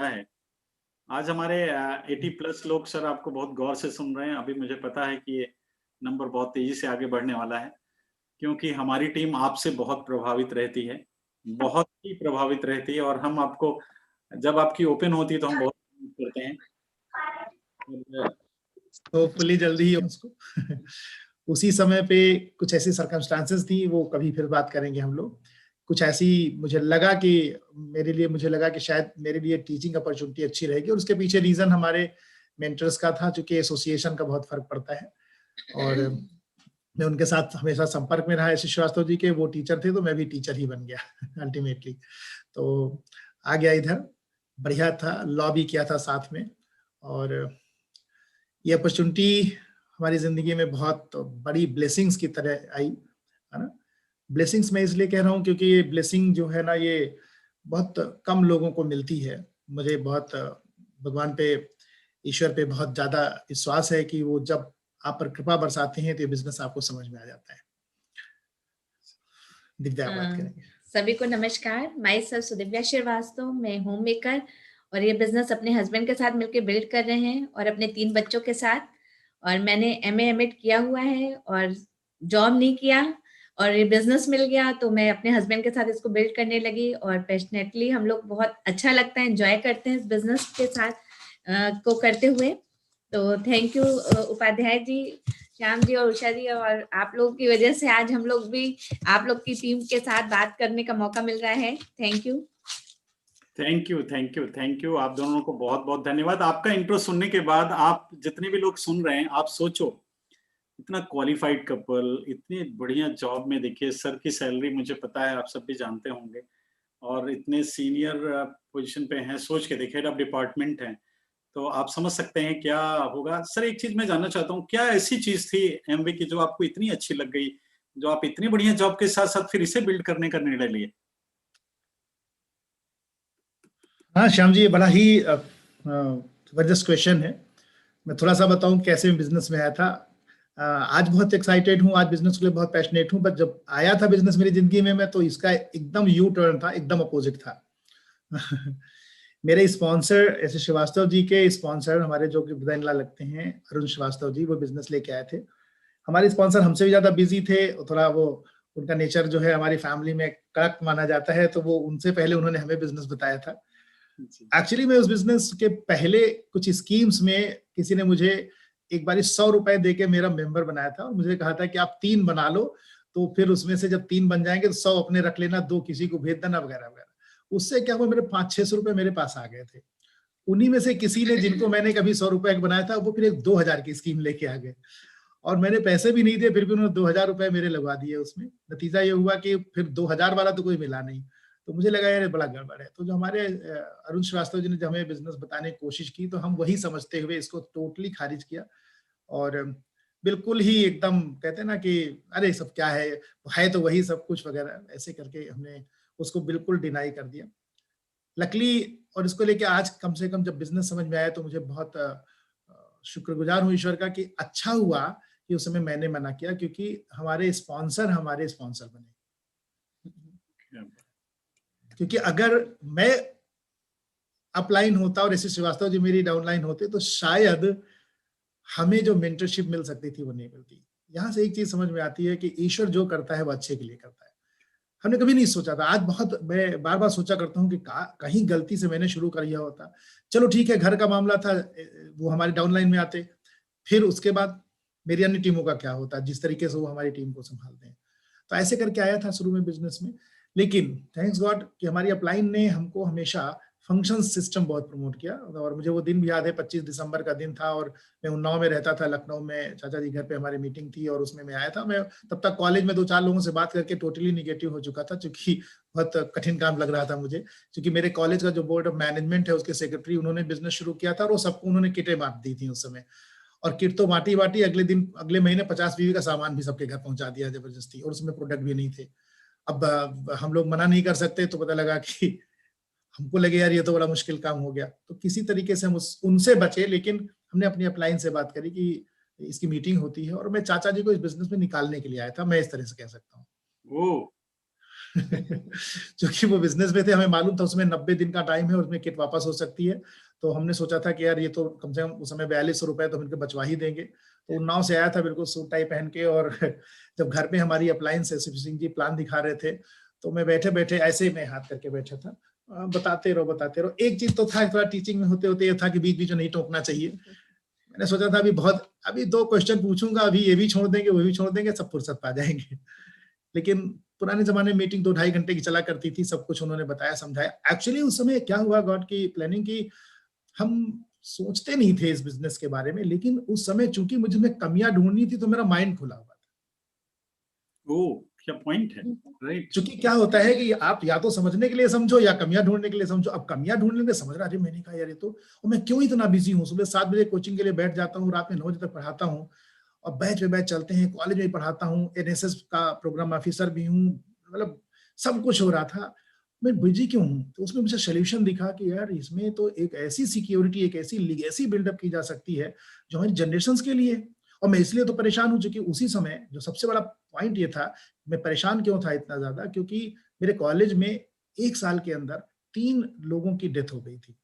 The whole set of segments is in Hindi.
है। आज हमारे 80 प्लस लोग सर आपको बहुत गौर से सुन रहे हैं। अभी मुझे पता है कि ये नंबर बहुत तेज़ी से आगे बढ़ने वाला है, क्योंकि हमारी टीम आपसे बहुत प्रभावित रहती है, बहुत ही प्रभावित रहती है और हम आपको जब आपकी ओपन होती है तो हम बहुत करते हैं। और होपफुली जल्दी ही उसको उसी समय पे कुछ ऐसी सर्कमस्टांसेस थी, वो कभी फिर बात करेंगे हम लोग। कुछ ऐसी मुझे लगा कि शायद मेरे लिए टीचिंग अपॉर्चुनिटी अच्छी रहेगी और उसके पीछे रीजन हमारे मेंटर्स का था, क्योंकि एसोसिएशन का बहुत फर्क पड़ता है और मैं उनके साथ हमेशा संपर्क में रहा। यशस्वी श्रीवास्तव जी के, वो टीचर थे तो मैं भी टीचर ही बन गया अल्टीमेटली। तो आ गया इधर, बढ़िया था, लॉ भी किया था साथ में और ये अपॉर्चुनिटी हमारी जिंदगी में बहुत बड़ी ब्लेसिंग्स की तरह आई, है ना। ब्लेसिंग्स मैं इसलिए कह रहा हूँ क्योंकि ये ब्लेसिंग जो है ना, ये बहुत कम लोगों को मिलती है। मुझे बहुत भगवान पे, ईश्वर पे बहुत ज्यादा विश्वास है कि वो जब आप पर कृपा बरसाते हैं तो ये बिजनेस आपको समझ में आ जाता है। दिव्या बात करेंगे। सभी को नमस्कार। माई सेल्फ सुदिव्या श्रीवास्तव, मैं होम मेकर और ये बिजनेस अपने हस्बैंड के साथ मिलकर बिल्ड कर रहे हैं और अपने 3 बच्चों के साथ। और मैंने एमए एमएड किया हुआ है और जॉब नहीं किया और ये बिजनेस मिल गया तो मैं अपने हस्बैंड के साथ इसको बिल्ड करने लगी और पैशनेटली हम लोग बहुत अच्छा लगता है, एंजॉय करते हैं इस बिजनेस के साथ को करते हुए। तो थैंक यू उपाध्याय जी, श्याम जी और उषा जी, और आप लोगों की वजह से आज हम लोग भी आप लोग की टीम के साथ बात करने का मौका मिल रहा है। Thank you. Thank you, thank you, thank you. आप दोनों को बहुत-बहुत धन्यवाद। आपका इंट्रो सुनने के बाद आप जितने भी लोग सुन रहे हैं, आप सोचो, इतना क्वालिफाइड कपल, इतनी बढ़िया जॉब में, देखिए सर की सैलरी मुझे पता है, आप सब भी जानते होंगे और इतने सीनियर पोज़ीशन पे हैं, सोच के देखिए, हेड ऑफ डिपार्टमेंट हैं, तो आप समझ सकते हैं क्या होगा। सर एक चीज़ मैं जानना चाहता हूँ, क्या ऐसी चीज़ थी एमवे की जो आपको इतनी अच्छी लग गई, जो आप इतनी बढ़िया जॉब के साथ-साथ फिर इसे बिल्ड करने का निर्णय लिए? हाँ श्याम जी, ये बड़ा ही जबरदस्त क्वेश्चन है। मैं थोड़ा सा बताऊं कैसे मैं बिजनेस में आया था। आज बहुत एक्साइटेड हूँ, आज बिजनेस के लिए बहुत पैशनेट हूँ, बट जब आया था बिजनेस मेरी जिंदगी में, मैं तो इसका एकदम यू टर्न था, एकदम अपोजिट था। मेरे स्पॉन्सर ऐसे श्रीवास्तव जी के स्पॉन्सर, हमारे जो कि ब्रदर इन लॉ लगते हैं, अरुण श्रीवास्तव जी, वो बिजनेस लेके आए थे। हमारे स्पॉन्सर हमसे भी ज्यादा बिजी थे, थोड़ा वो उनका नेचर जो है हमारी फैमिली में कड़क माना जाता है, तो वो उनसे पहले उन्होंने हमें बिजनेस बताया था। एक्चुअली मैं उस बिजनेस के पहले कुछ स्कीम्स में किसी ने मुझे एक बार 100 रुपए दे के मेरा मेंबर बनाया था और मुझे कहा था कि आप 3 बना लो, तो फिर उसमें से जब 3 बन जाएंगे तो 100 अपने रख लेना, 2 किसी को भेज देना, वगैरह वगैरह। उससे क्या हुआ, मेरे 500-600 रुपए मेरे पास आ गए थे। उन्हीं में से किसी ने, जिनको मैंने कभी 100 रुपए बनाया था, वो फिर एक 2000 की स्कीम लेके आ गए और मैंने पैसे भी नहीं दिए, फिर भी उन्होंने 2000 रुपए मेरे लगवा दिए उसमें। नतीजा ये हुआ कि फिर 2000 वाला तो कोई मिला नहीं। तो मुझे लगा यार बड़ा गड़बड़ है। तो जो हमारे अरुण श्रीवास्तव जी ने जब हमें बिजनेस बताने की कोशिश की, तो हम वही समझते हुए इसको टोटली खारिज किया और बिल्कुल ही एकदम कहते हैं ना कि अरे सब क्या है तो वही सब कुछ वगैरह, ऐसे करके हमने उसको बिल्कुल डिनाई कर दिया। लकली और इसको लेके आज कम से कम जब बिजनेस समझ में आया तो मुझे बहुत शुक्रगुजार हूँ ईश्वर का कि अच्छा हुआ कि उस समय मैंने मना किया, क्योंकि हमारे स्पॉन्सर बने। क्योंकि अगर मैं अपलाइन होता और ऐसे श्रीवास्तव जी मेरी डाउनलाइन होते, तो शायद हमें जो मेंटरशिप मिल सकती थी वो नहीं मिलती। यहाँ से एक चीज समझ में आती है कि ईश्वर जो करता है वो अच्छे के लिए करता है। हमने कभी नहीं सोचा था। आज बहुत मैं बार बार सोचा करता हूँ कि कहीं गलती से मैंने शुरू कर दिया होता। चलो ठीक है, घर का मामला था, वो हमारे डाउनलाइन में आते, फिर उसके बाद मेरी अन्य टीमों का क्या होता, जिस तरीके से वो हमारी टीम को संभालते हैं। तो ऐसे करके आया था शुरू में बिजनेस में। लेकिन थैंक्स गॉड कि हमारी अपलाइन ने हमको हमेशा फंक्शन सिस्टम बहुत प्रमोट किया। और मुझे वो दिन भी याद है, 25 दिसंबर का दिन था और मैं उन्नाव में रहता था, लखनऊ में चाचा जी घर पे हमारी मीटिंग थी और उसमें मैं आया था। मैं तब तक कॉलेज में 2-4 लोगों से बात करके टोटली निगेटिव हो चुका था, क्योंकि बहुत कठिन काम लग रहा था मुझे। क्योंकि मेरे कॉलेज का जो बोर्ड ऑफ मैनेजमेंट है उसके सेक्रेटरी, उन्होंने बिजनेस शुरू किया था और वो सबको उन्होंने किटें बांट दी थी उस समय। और किट तो बांटी, अगले महीने 50 बीवी का सामान भी सबके घर पहुंचा दिया जबरदस्ती, और उसमें प्रोडक्ट भी नहीं थे। अब हम लोग मना नहीं कर सकते, तो पता लगा कि हमको लगे यार ये तो बड़ा मुश्किल काम हो गया। तो किसी तरीके से हम उनसे बचे, लेकिन हमने अपनी अपलाइन से बात करी कि इसकी मीटिंग होती है और मैं चाचा जी को इस बिजनेस में निकालने के लिए आया था, मैं इस तरह से कह सकता हूँ। क्योंकि वो बिजनेस में थे, हमें मालूम था उसमें 90 दिन का टाइम है और उसमें किट वापस हो सकती है। तो हमने सोचा था कि यार ये तो कम से कम उस समय 4200 रुपए तो हम इनके बचवा ही देंगे। तो उन्नाव से आया था बिल्कुल सूट टाई पहन के, और जब घर पे हमारी अप्लायंस सिंह जी प्लान दिखा रहे थे, तो मैं बैठे बैठे ऐसे ही मैं हाथ करके बैठा था, बताते रहो बताते रहो। एक चीज तो था, थोड़ा टीचिंग में होते होते ये था कि बीच बीच में नहीं टोकना चाहिए। मैंने सोचा था अभी 2 क्वेश्चन पूछूंगा, अभी ये भी छोड़ देंगे वो भी छोड़ देंगे, सब फुर्सत पा जाएंगे। लेकिन पुराने जमाने में मीटिंग 2-2.5 घंटे की चला करती थी, सब कुछ उन्होंने बताया समझाया। एक्चुअली उस समय क्या हुआ, गॉड की प्लानिंग की, हम सोचते नहीं थे इस बिजनेस के बारे में, लेकिन उस समय चूंकि मुझे में कमियां ढूंढनी थी तो मेरा माइंड खुला हुआ था। ओह, क्या पॉइंट है, राइट। चूंकि क्या होता है कि आप या तो समझने के लिए समझो या कमियां ढूंढने के लिए समझो। अब कमियां ढूंढने के समझ रहा, अरे मैंने कहा यार ये तो, और मैं क्यों इतना बिजी हूँ, सुबह 7 बजे कोचिंग के लिए बैठ जाता हूँ, रात में 9 बजे तक पढ़ाता हूँ, और बैच पे बैच चलते हैं, कॉलेज में पढ़ाता हूँ, एनएसएस का प्रोग्राम ऑफिसर भी हूँ, मतलब सब कुछ हो रहा था, मैं बिजी क्यों हूँ। तो उसमें मुझे सोल्यूशन दिखा कि यार इसमें तो एक ऐसी सिक्योरिटी, एक ऐसी लीगेसी बिल्डअप की जा सकती है जो हमारी जनरेशन के लिए। और मैं इसलिए तो परेशान हूँ, चूंकि उसी समय जो सबसे बड़ा पॉइंट ये था, मैं परेशान क्यों था इतना ज्यादा, क्योंकि मेरे कॉलेज में 1 साल के अंदर 3 लोगों की डेथ हो गई थी।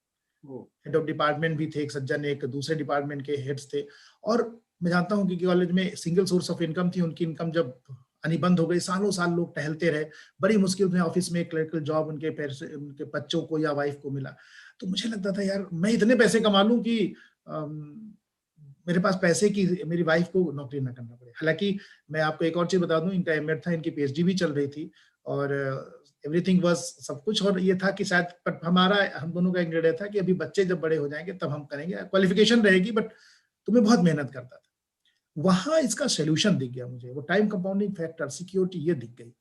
हेड ऑफ डिपार्टमेंट भी थे, एक सज्जन, एक दूसरे डिपार्टमेंट के हेड्स थे। और मैं जानता हूँ कि कॉलेज में सिंगल सोर्स ऑफ इनकम थी, उनकी इनकम जब अनिबंध हो गई, सालों साल लोग टहलते रहे, बड़ी मुश्किल में ऑफिस में क्लर्कल जॉब उनके बच्चों को या वाइफ को मिला। तो मुझे लगता था यार मैं इतने पैसे कमा लूं कि मेरे पास पैसे की मेरी वाइफ को नौकरी ना करना पड़े। हालांकि मैं आपको एक और चीज बता दूं, इनका एमएड था, इनकी पीएचडी भी चल रही थी, और एवरीथिंग वाज सब कुछ। और ये था कि शायद हम दोनों का एक निर्णय था कि अभी बच्चे जब बड़े हो जाएंगे तब हम करेंगे, क्वालिफिकेशन रहेगी, बट तुम्हें बहुत मेहनत करता था। वहां इसका सोल्यूशन दिख गया मुझे, वो टाइम कंपाउंडिंग फैक्टर, सिक्योरिटी, ये दिख गई।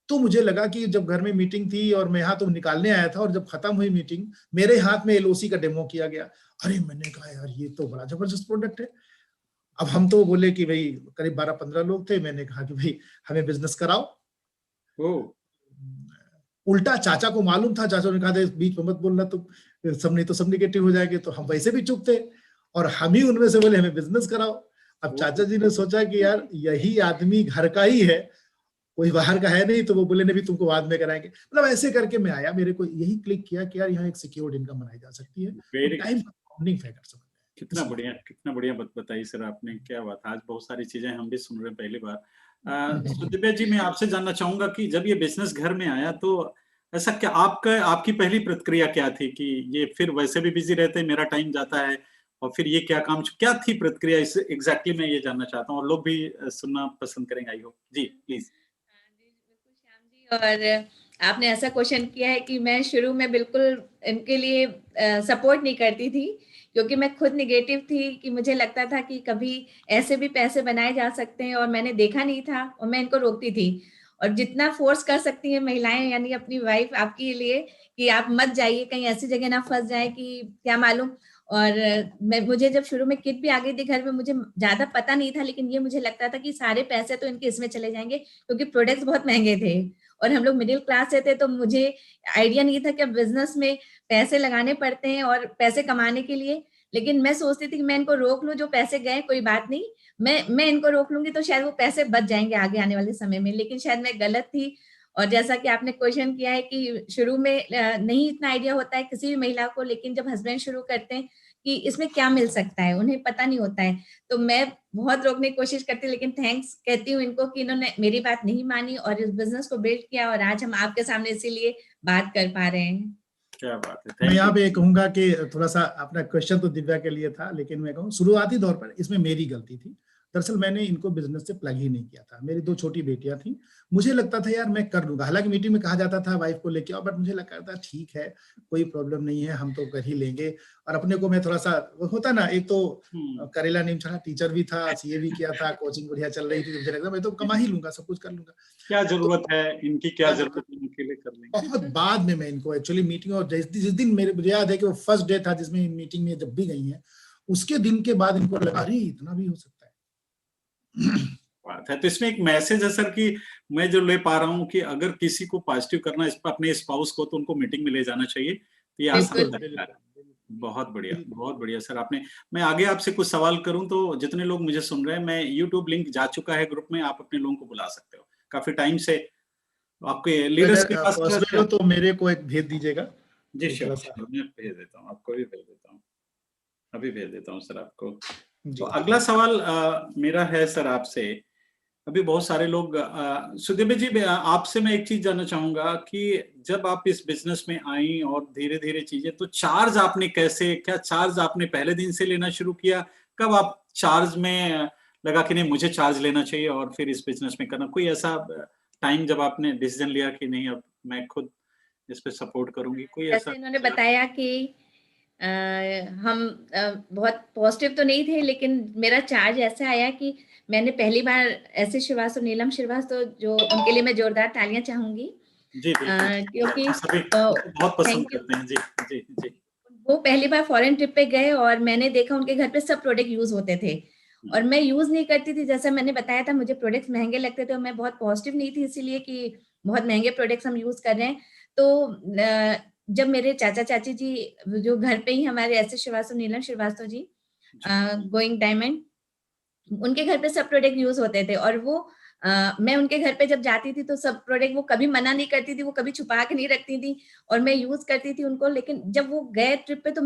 तो मुझे लगा कि जब घर में मीटिंग थी और मैं यहाँ तो निकालने आया था, और जब खत्म हुई मीटिंग मेरे हाथ में एलओसी का डेमो किया गया। अरे मैंने कहा यार ये तो बड़ा जबरदस्त प्रोडक्ट है। अब हम तो बोले कि भाई करीब 12-15 लोग थे, मैंने कहा कि भाई हमें बिजनेस कराओ। उल्टा चाचा को मालूम था, चाचा ने कहा था बीच में मत बोलना, तो सब नहीं तो सब निगेटिव हो जाएंगे। तो हम वैसे भी चुप थे, और हम ही उनमें से बोले हमें बिजनेस कराओ। अब चाचा जी ने सोचा कि यार यही आदमी घर का ही है, कोई बाहर का है नहीं, तो वो बोले नहीं भी तुमको बाद में कराएंगे। मतलब ऐसे करके मैं आया, मेरे को यही क्लिक किया कि यार यहाँ एक सिक्योर्ड इनकम बनाई जा सकती है। टाइम कंपाउंडिंग फैक्टर समझ गया। कितना बढ़िया बात बताई सर आपने, क्या बात। आज बहुत सारी चीजें हम भी सुन रहे हैं पहली बार। सुदिव्या जी, मैं आपसे जानना चाहूंगा कि जब ये बिजनेस घर में आया तो ऐसा क्या आपकी पहली प्रतिक्रिया क्या थी कि ये फिर वैसे भी बिजी रहते हैं, मेरा टाइम जाता है, और फिर ये क्या थी प्रतिक्रिया, इस एग्जैक्टली मैं ये जानना चाहता हूँ, और लोग भी सुनना पसंद करेंगे, आई होप। Ji please. बिल्कुल श्याम जी, और आपने ऐसा क्वेश्चन किया है कि मैं शुरू में बिल्कुल इनके लिए सपोर्ट नहीं करती थी, क्योंकि मैं खुद निगेटिव थी कि मुझे लगता था कि कभी ऐसे भी पैसे बनाए जा सकते हैं, और मैंने देखा नहीं था और मैं इनको रोकती थी। और जितना फोर्स कर सकती हैं महिलाएं, यानी अपनी वाइफ आपके लिए, कि आप मत जाइए कहीं ऐसी जगह ना फंस जाए कि क्या मालूम। और मुझे जब शुरू में किट भी आ गई थी घर में, मुझे ज्यादा पता नहीं था, लेकिन ये मुझे लगता था कि सारे पैसे तो इनके इसमें चले जाएंगे, क्योंकि प्रोडक्ट्स बहुत महंगे थे और हम लोग मिडिल क्लास से थे। तो मुझे आइडिया नहीं था कि बिजनेस में पैसे लगाने पड़ते हैं और पैसे कमाने के लिए। लेकिन मैं सोचती थी कि मैं इनको रोक लूं, जो पैसे गए कोई बात नहीं, मैं इनको रोक लूंगी तो शायद वो पैसे बच जाएंगे आगे आने वाले समय में। लेकिन शायद मैं गलत थी। और जैसा कि आपने क्वेश्चन किया है कि शुरू में नहीं इतना आइडिया होता है किसी भी महिला को, लेकिन जब हस्बैंड शुरू करते हैं कि इसमें क्या मिल सकता है, उन्हें पता नहीं होता है। तो मैं बहुत रोकने की कोशिश करती हूँ, लेकिन थैंक्स कहती हूँ इनको कि इन्होंने मेरी बात नहीं मानी और इस बिजनेस को बिल्ड किया, और आज हम आपके सामने इसीलिए बात कर पा रहे हैं। क्या बात है। मैं यहाँ पे कहूंगा कि थोड़ा सा अपना क्वेश्चन तो दिव्या के लिए था, लेकिन मैं कहूँ शुरुआती दौर पर इसमें मेरी गलती थी। दरअसल मैंने इनको बिजनेस से प्लग ही नहीं किया था। मेरी 2 छोटी बेटियां थी, मुझे लगता था यार मैं कर लूंगा। हालांकि मीटिंग में कहा जाता था वाइफ को लेके आओ, बट मुझे लगता था ठीक है, कोई प्रॉब्लम नहीं है, हम तो कर ही लेंगे। और अपने को मैं थोड़ा सा होता ना, एक तो करेला नीम चढ़ा, टीचर भी था, सीए भी किया था, कोचिंग बढ़िया चल रही थी, मुझे लगता मैं तो कमा ही लूंगा, सब कुछ कर लूंगा, क्या जरूरत है इनकी, क्या जरूरत है, इनके लिए कर लेंगे। बहुत बाद में मैं इनको एक्चुअली मीटिंग, और जिस दिन मुझे याद है कि वो फर्स्ट डे था जिसमें मीटिंग में जब भी गई है, उसके दिन के बाद इनको लगा अरे इतना भी हो सकता है। बात है। तो इसमें एक मैसेज है सर कि मैं जो ले पा रहा हूँ कि अगर किसी को पॉजिटिव करना है अपने स्पाउस को, तो उनको मीटिंग में ले जाना चाहिए। तो ये आसान तरीका है। बहुत बढ़िया सर। मैं आगे आपसे कुछ सवाल करूं तो जितने लोग मुझे सुन रहे हैं, मैं YouTube लिंक जा चुका है ग्रुप में, आप अपने लोगों को बुला सकते हो। काफी टाइम से आपके लीडर्स के पास पॉसिबल हो तो मेरे को एक भेज दीजिएगा। जी श्योर, मैं भेज देता हूँ, आपको भी भेज देता हूँ, अभी भेज देता हूँ सर आपको। तो अगला सवाल मेरा है सर आपसे। अभी बहुत सारे लोग सुदीप जी, आपसे मैं एक चीज जानना चाहूंगा कि जब आप इस बिजनेस में आई और धीरे धीरे चीजें, तो चार्ज आपने कैसे, क्या चार्ज आपने पहले दिन से लेना शुरू किया? कब आप चार्ज में लगा कि नहीं मुझे चार्ज लेना चाहिए और फिर इस बिजनेस में करना? कोई ऐसा टाइम जब आपने डिसीजन लिया कि नहीं अब मैं खुद इस पे सपोर्ट करूंगी, कोई ऐसा? जैसे इन्होंने बताया कि हम बहुत पॉजिटिव तो नहीं थे, लेकिन मेरा चार्ज ऐसा आया कि मैंने पहली बार ऐसे श्रीवास्तव, नीलम श्रीवास्तव, जो उनके लिए मैं जोरदार तालियां चाहूंगी। जी बिल्कुल, क्योंकि सभी बहुत पसंद थैंक यू। करते हैं। जी जी जी। वो पहली बार फॉरेन ट्रिप पे गए और मैंने देखा उनके घर पे सब प्रोडक्ट यूज होते थे और मैं यूज नहीं करती थी। जैसा मैंने बताया था, मुझे प्रोडक्ट्स महंगे लगते थे और मैं बहुत पॉजिटिव नहीं थी इसीलिए कि बहुत महंगे प्रोडक्ट्स हम यूज कर रहे हैं। तो जब मेरे चाचा चाची जी जो घर पे ही हमारे ऐसे श्रीवास्तव, नीलम श्रीवास्तव जी, गोइंग डायमंड, उनके घर पे सब प्रोडक्ट यूज होते थे और वो मैं उनके घर पे जब जाती थी तो सब प्रोडक्ट वो कभी मना नहीं करती थी, वो कभी छुपा के नहीं रखती थी और मैं यूज करती थी उनको। लेकिन जब वो गए ट्रिप पे तो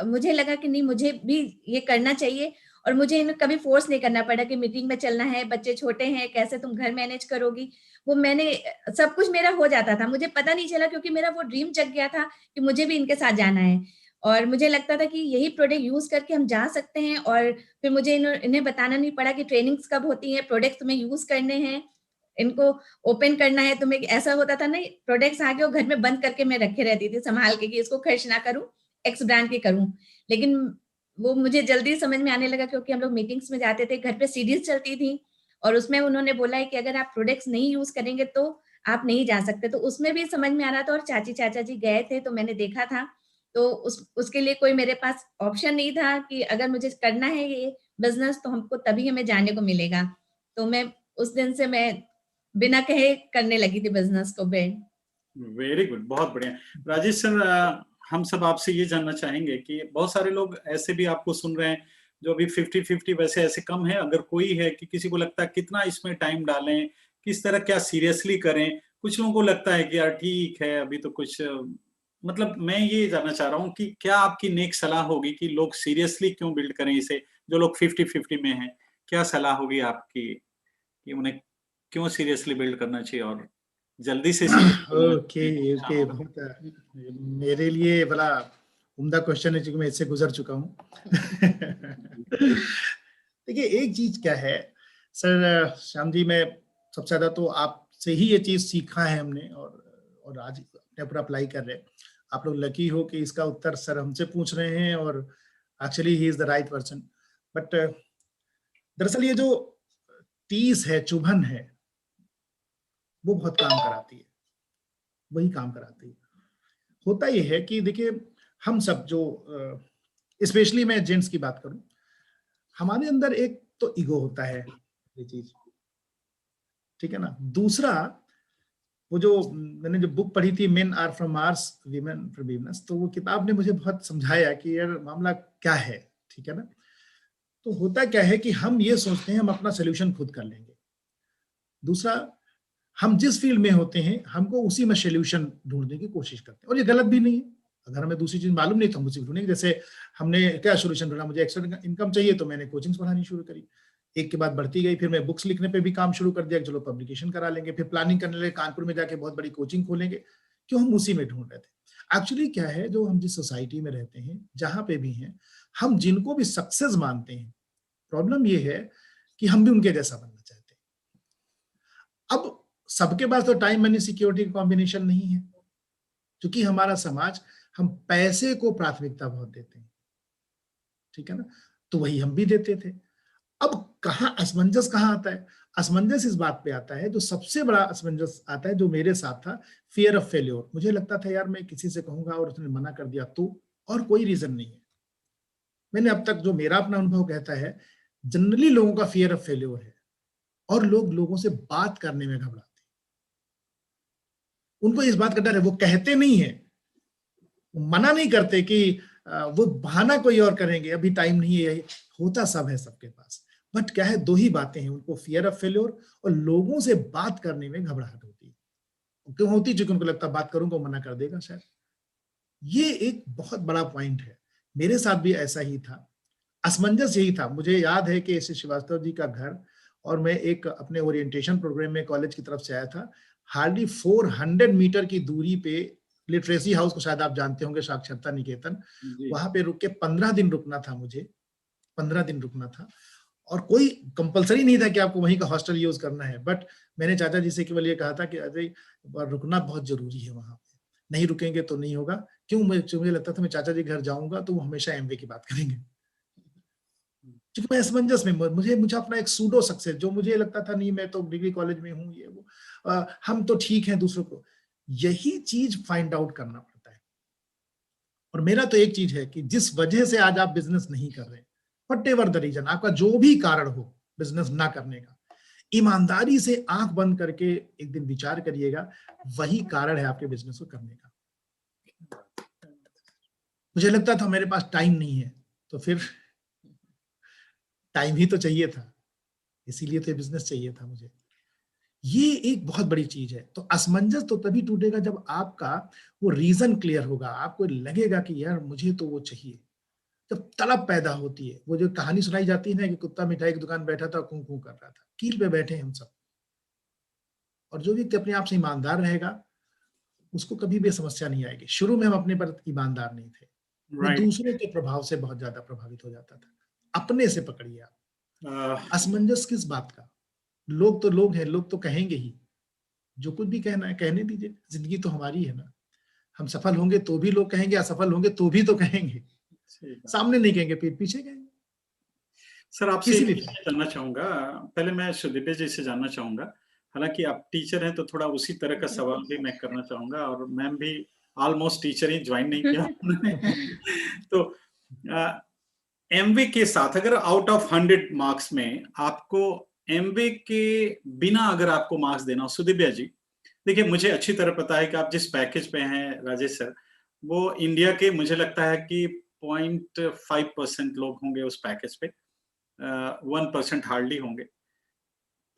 मुझे लगा कि नहीं, मुझे भी ये करना चाहिए और मुझे इन्हें कभी फोर्स नहीं करना पड़ा कि मीटिंग में चलना है, बच्चे छोटे हैं, कैसे तुम घर मैनेज करोगी। वो मैंने सब कुछ मेरा हो जाता था, मुझे पता नहीं चला क्योंकि मेरा वो ड्रीम जग गया था कि मुझे भी इनके साथ जाना है और मुझे लगता था कि यही प्रोडक्ट यूज करके हम जा सकते हैं। और फिर मुझे इन्हें बताना नहीं पड़ा कि ट्रेनिंग्स कब होती है, प्रोडक्ट्स तुम्हें यूज करने हैं, इनको ओपन करना है तुम्हें। ऐसा होता था नहीं, प्रोडक्ट्स आगे और घर में बंद करके मैं रखे रहती थी संभाल के कि इसको खर्च ना करूं, एक्स ब्रांड के करूं। लेकिन वो मुझे जल्दी समझ में आने लगा क्योंकि हम लोग मीटिंग्स में जाते थे, घर पे सीरीज चलती थी और उसमें उन्होंने बोला है कि अगर आप प्रोडक्ट्स नहीं यूज करेंगे तो आप नहीं जा सकते। तो उसमें भी समझ में आ रहा था और चाची चाचा जी गए थे तो मैंने देखा था। तो उसके लिए कोई मेरे पास ऑप्शन नहीं था कि अगर मुझे करना है ये बिजनेस तो हमको तभी हमें जाने को मिलेगा। तो मैं उस दिन से मैं बिना कहे करने लगी थी बिजनेस को बिल्ड। वेरी गुड, बहुत बढ़िया। राजेश सर, हम सब आपसे ये जानना चाहेंगे कि बहुत सारे लोग ऐसे भी आपको सुन रहे हैं जो अभी 50-50, वैसे ऐसे कम है, अगर कोई है कि किसी को लगता है कितना इसमें टाइम डालें, किस तरह, क्या सीरियसली करें। कुछ लोगों को लगता है कि यार ठीक है अभी तो कुछ, मतलब मैं ये जानना चाह रहा हूँ कि क्या आपकी नेक सलाह होगी कि लोग सीरियसली क्यों बिल्ड करें इसे, जो लोग 50-50 में हैं, क्या सलाह होगी आपकी कि उन्हें क्यों सीरियसली बिल्ड करना चाहिए और जल्दी से ओके ओके, बहुत मेरे लिए बड़ा उम्दा क्वेश्चन है क्योंकि मैं इससे गुजर चुका हूँ। देखिए एक चीज क्या है सर, श्याम जी, मैं सबसे ज्यादा तो आपसे ही ये चीज सीखा है हमने और आज अपने ऊपर अप्लाई कर रहे हैं। आप लोग लकी हो कि इसका उत्तर सर हमसे पूछ रहे हैं और actually he is the right person. But दरअसल ये जो 30 है, चुभन है, वो बहुत काम कराती है, वही काम कराती है। होता ये है कि देखिए हम सब जो स्पेशली मैं जेंट्स की बात करूं, हमारे अंदर एक तो ईगो होता है, ये चीज ठीक है ना। दूसरा, वो जो मैंने जो बुक पढ़ी थी, men are from Mars women from Venus, तो वो किताब ने मुझे बहुत समझाया कि यार मामला क्या है, ठीक है ना। तो होता क्या है कि हम ये सोचते हैं हम अपना सोल्यूशन खुद कर लेंगे। दूसरा, हम जिस फील्ड में होते हैं हमको उसी में सोल्यूशन ढूंढने की कोशिश करते हैं और ये गलत भी नहीं है। अगर हमें दूसरी चीज मालूम नहीं तो हम उसी को ढूंढेंगे। जैसे हमने क्या सोल्यूशन ढूंढा, मुझे एक्स्ट्रा इनकम चाहिए तो मैंने कोचिंग्स पढ़ानी शुरू करी, एक के बाद बढ़ती गई। फिर मैं बुक्स लिखने पे भी काम शुरू कर दिया, चलो पब्लिकेशन करा लेंगे। फिर प्लानिंग करने लगे, कानपुर में जाके बहुत बड़ी कोचिंग खोलेंगे, क्यों, हम उसी में ढूंढ रहे थे। एक्चुअली क्या है, जो हम जिस सोसाइटी में रहते हैं, जहां पे भी हैं, हम जिनको भी सक्सेस मानते हैं, प्रॉब्लम ये है कि हम भी उनके जैसा बनना चाहते हैं। अब सबके पास तो टाइम मनी सिक्योरिटी का कॉम्बिनेशन नहीं है, क्योंकि हमारा समाज, हम पैसे को प्राथमिकता बहुत देते हैं, ठीक है ना। तो वही हम भी देते थे। अब कहां असमंजस कहां आता है? असमंजस इस बात पे आता है, जो सबसे बड़ा असमंजस आता है, जो मेरे साथ था, फियर ऑफ फेल्योर। मुझे लगता था यार मैं किसी से कहूंगा और उसने मना कर दिया तो, और कोई रीजन नहीं है। मैंने अब तक जो मेरा अपना अनुभव कहता है, जनरली लोगों का फियर ऑफ फेल्योर है और लोग लोगों से बात करने में घबराते हैं। उनको इस बात का डर है, वो कहते नहीं है, मना नहीं करते कि वो बहाना कोई और करेंगे, अभी टाइम नहीं है, होता सब है सबके पास। बट क्या है, दो ही बातें हैं, उनको फियर ऑफ फेल्योर और लोगों से बात करने में घबराहट होती है। क्यों होती, चूंकि उनको लगता बात करूंगा मना कर देगा शायद। ये एक बहुत बड़ा पॉइंट है, मेरे साथ भी ऐसा ही था, असमंजस यही था। मुझे याद है कि श्री श्रीवास्तव जी का घर, और मैं एक अपने ओरिएंटेशन प्रोग्राम में कॉलेज की तरफ से आया था, हार्डली 400 मीटर की दूरी पे लिटरेसी हाउस को शायद आप जानते होंगे, साक्षरता निकेतन, वहां पे रुक के 15 दिन रुकना था मुझे, 15 दिन रुकना था। और कोई कंपलसरी नहीं था कि आपको वहीं का हॉस्टल यूज करना है, बट मैंने चाचा जी से केवल ये कहा था कि अजय रुकना बहुत जरूरी है वहां पे, नहीं रुकेंगे तो नहीं होगा। क्यों? मुझे लगता था मैं चाचा जी घर जाऊंगा तो वो हमेशा एमवे की बात करेंगे, क्योंकि मैं असमंजस में, मुझे अपना एक सूडो सक्सेस, जो मुझे लगता था नहीं मैं तो डिग्री कॉलेज में हूँ, ये वो हम तो ठीक है दूसरों को, यही चीज फाइंड आउट करना पड़ता है। और मेरा तो एक चीज है कि जिस वजह से आज आप बिजनेस नहीं कर रहे, वट एवर द रीजन, आपका जो भी कारण हो बिजनेस ना करने का, ईमानदारी से आंख बंद करके एक दिन विचार करिएगा, वही कारण है आपके बिजनेस को करने का। मुझे लगता था मेरे पास टाइम नहीं है, तो फिर टाइम ही तो चाहिए था, इसीलिए तो बिजनेस चाहिए था मुझे। ये एक बहुत बड़ी चीज है। तो असमंजस तो तभी टूटेगा जब आपका वो रीजन क्लियर होगा, आपको लगेगा कि यार मुझे तो वो चाहिए। जब तलब पैदा होती है, वो जो कहानी सुनाई जाती है ना कि कुत्ता मिठाई की दुकान बैठा था, कूं कूं कर रहा था, कील पे बैठे हम सब। और जो व्यक्ति अपने आप से ईमानदार रहेगा, उसको कभी भी समस्या नहीं आएगी। शुरू में हम अपने पर ईमानदार नहीं थे, मैं राइट। दूसरों के प्रभाव से बहुत ज्यादा प्रभावित हो जाता था। अपने से पकड़िए आप। असमंजस किस बात का? लोग तो लोग हैं, लोग तो कहेंगे ही, जो कुछ भी कहना है कहने दीजिए, जिंदगी तो हमारी है ना। हम सफल होंगे तो भी लोग कहेंगे, असफल होंगे तो भी तो कहेंगे, सामने नहीं कहेंगे, पीछे कहेंगे। सर आपसे किसी एक भी चीज़ जानना चाहूँगा, पहले मैं सुदीप्य जी से जानना चाहूँगा, हालाँकि आप टीचर हैं तो थोड़ा उसी तरह का सवाल भी मैं करना चाहूँगा, और मैम भी ऑलमोस्ट टीचर ही, ज्वाइन नहीं किया उन्होंने। तो एमवे के साथ अगर आउट ऑफ 100 मार्क्स में आपको एमवे के बिना अगर आपको मार्क्स देना हो, सुदीप्य जी, देखिए मुझे अच्छी तरह पता है कि आप जिस पैकेज पे हैं राजेश सर, वो इंडिया के मुझे लगता है कि 0.5% लोग होंगे उस पैकेज पे, 1% हार्डली होंगे।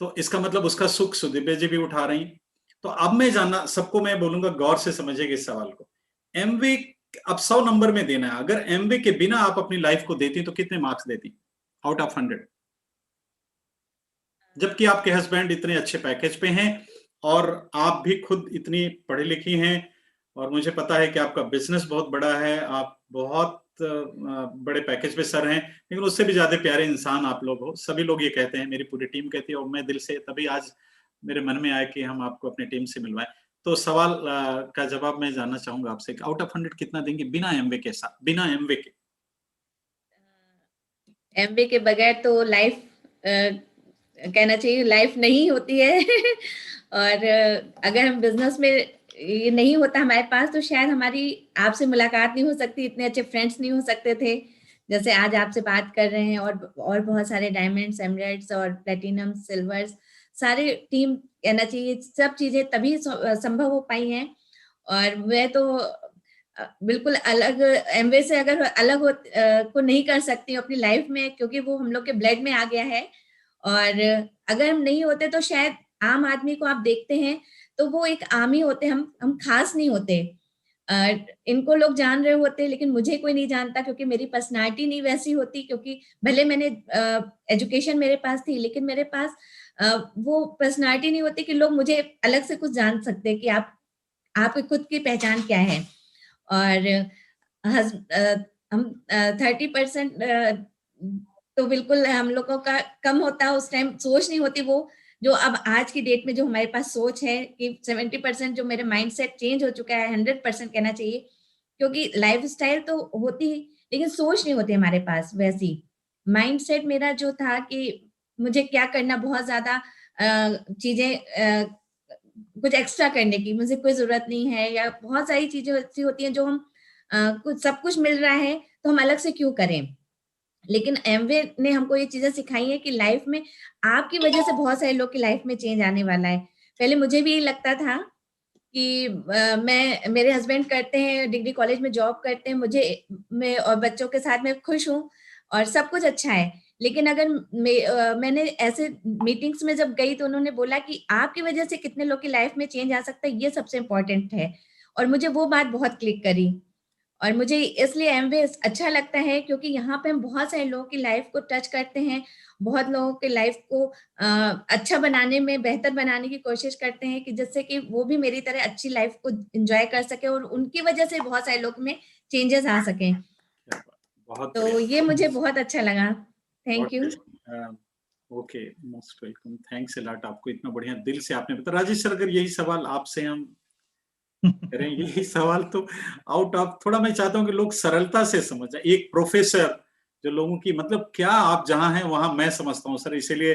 तो इसका मतलब उसका सुख सुदीप्य जी भी उठा रही हैं। तो अब मैं जानना, सबको मैं बोलूंगा गौर से समझिएगा इस सवाल को। एमवे अब 100 नंबर में देना है, अगर एमवे के बिना आप अपनी लाइफ को देती तो कितने मार्क्स देती आउट ऑफ 100? जबकि आपके हस्बैंड इतने अच्छे पैकेज पे हैं और आप भी खुद इतनी पढ़ी लिखी हैं, और मुझे पता है कि आपका बिजनेस बहुत बड़ा है, आप बहुत बड़े पैकेज पे सर हैं, लेकिन उससे भी ज्यादा प्यारे इंसान आप लोग हो। सभी लोग ये कहते हैं, मेरी पूरी टीम कहती है, और मैं दिल से, तभी आज मेरे मन में आया कि हम आपको अपनी टीम से मिलवाएं। तो सवाल का जवाब मैं जानना चाहूंगा आपसे कि आउट ऑफ 100 कितना देंगे बिना एमवे के साथ, बिना एमवे के? एमबीए के बगैर तो लाइफ कहना चाहिए लाइफ नहीं होती है। और अगर हम बिजनेस में ये नहीं होता हमारे पास, तो शायद हमारी आपसे मुलाकात नहीं हो सकती, इतने अच्छे फ्रेंड्स नहीं हो सकते थे जैसे आज आपसे बात कर रहे हैं। और बहुत सारे डायमंड्स, एमरेट्स और प्लेटिनम, सिल्वर्स, सारे टीम कहना चाहिए, सब चीजें तभी संभव हो पाई हैं। और मैं तो बिल्कुल अलग एमवे से अगर अलग को नहीं कर सकती अपनी लाइफ में, क्योंकि वो हम लोग के ब्लड में आ गया है। और अगर हम नहीं होते तो शायद आम आदमी को आप देखते हैं तो वो एक आम ही होते, हम खास नहीं होते। इनको लोग जान रहे होते लेकिन मुझे कोई नहीं जानता, क्योंकि मेरी पर्सनालिटी नहीं वैसी होती। क्योंकि भले मैंने एजुकेशन मेरे पास थी, लेकिन मेरे पास वो पर्सनालिटी नहीं होती कि लोग मुझे अलग से कुछ जान सकते कि आपकी खुद की पहचान क्या है। और हम 30% तो बिल्कुल हम लोगों का कम होता, उस टाइम सोच नहीं होती वो जो अब आज की डेट में जो हमारे पास सोच है कि 70% जो मेरे माइंडसेट चेंज हो चुका है, 100% कहना चाहिए। क्योंकि लाइफस्टाइल तो होती है लेकिन सोच नहीं होती हमारे पास वैसी। माइंडसेट मेरा जो था कि मुझे क्या करना, बहुत ज्यादा चीजें कुछ एक्स्ट्रा करने की मुझे कोई जरूरत नहीं है, या बहुत सारी चीजें ऐसी होती हैं जो हम कुछ सब कुछ मिल रहा है तो हम अलग से क्यों करें। लेकिन एमवे ने हमको ये चीजें सिखाई है कि लाइफ में आपकी वजह से बहुत सारे लोग की लाइफ में चेंज आने वाला है। पहले मुझे भी ये लगता था कि मेरे हस्बैंड करते हैं, डिग्री कॉलेज में जॉब करते हैं, मैं और बच्चों के साथ मैं खुश हूँ और सब कुछ अच्छा है। लेकिन अगर मैंने ऐसे मीटिंग्स में जब गई तो उन्होंने बोला कि आपकी वजह से कितने लोग की लाइफ में चेंज आ सकता है, ये सबसे इम्पोर्टेंट है। और मुझे वो बात बहुत क्लिक करी, और मुझे इसलिए एमवे अच्छा लगता है क्योंकि यहाँ पे हम बहुत सारे लोगों की लाइफ को टच करते हैं, बहुत लोगों के लाइफ को अच्छा बनाने में, बेहतर बनाने की कोशिश करते हैं कि जिससे कि वो भी मेरी तरह अच्छी लाइफ को एंजॉय कर सके और उनकी वजह से बहुत सारे लोग में चेंजेस आ सके। क्या बात, बहुत तो बढ़िया, ये मुझे बहुत अच्छा लगा। Thank you. Okay, most welcome, thanks a lot. आपको इतना बढ़िया दिल से आपने बताया। राजेश सर, अगर यही सवाल आपसे हम करें, यही सवाल तो आउट ऑफ, थोड़ा मैं चाहता हूँ कि लोग सरलता से समझ जाए। एक प्रोफेसर जो लोगों की, मतलब क्या आप जहाँ हैं वहां मैं समझता हूँ सर, इसीलिए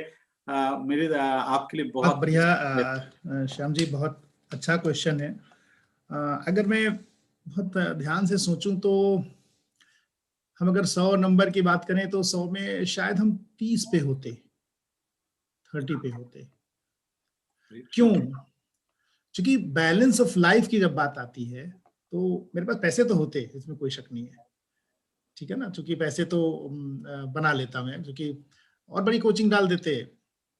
मेरे आपके लिए बहुत बहुत बढ़िया श्याम जी, बहुत अच्छा क्वेश्चन है। अगर मैं बहुत ध्यान से सोचूं तो हम अगर 100 नंबर की बात करें तो 100 में शायद हम 30 पे होते, 30 पे होते। क्यों? क्योंकि बैलेंस ऑफ लाइफ की जब बात आती है तो मेरे पास पैसे तो होते, इसमें कोई शक नहीं है, ठीक है ना, क्योंकि पैसे तो बना लेता मैं, क्योंकि और बड़ी कोचिंग डाल देते,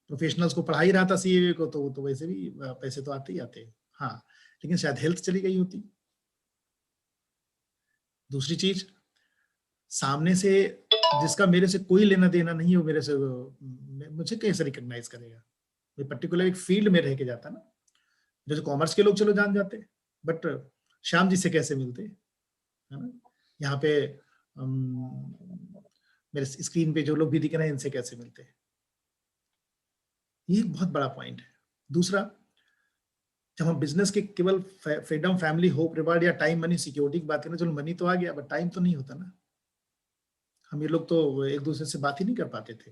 प्रोफेशनल्स को पढ़ा ही रहा था सीए को, तो वैसे भी पैसे तो आते ही आते। हाँ, लेकिन शायद हेल्थ चली गई होती। दूसरी चीज, सामने से जिसका मेरे से कोई लेना देना नहीं हो, मेरे से मुझे कैसे रिकॉग्नाइज करेगा? मैं पर्टिकुलर एक फील्ड में रह के जाता ना, जैसे कॉमर्स के लोग चलो जान जाते, बट श्याम जी से कैसे मिलते, है ना? यहाँ पे मेरे स्क्रीन पे जो लोग भी दिख रहे हैं, इनसे कैसे मिलते? ये एक बहुत बड़ा पॉइंट है। दूसरा, जब हम बिजनेस के केवल फ्रीडम, फैमिली, होप, रिवार्ड या टाइम, मनी, सिक्योरिटी की बात करें, चलो मनी तो आ गया, बट टाइम तो नहीं होता ना। हम ये लोग तो एक दूसरे से बात ही नहीं कर पाते थे,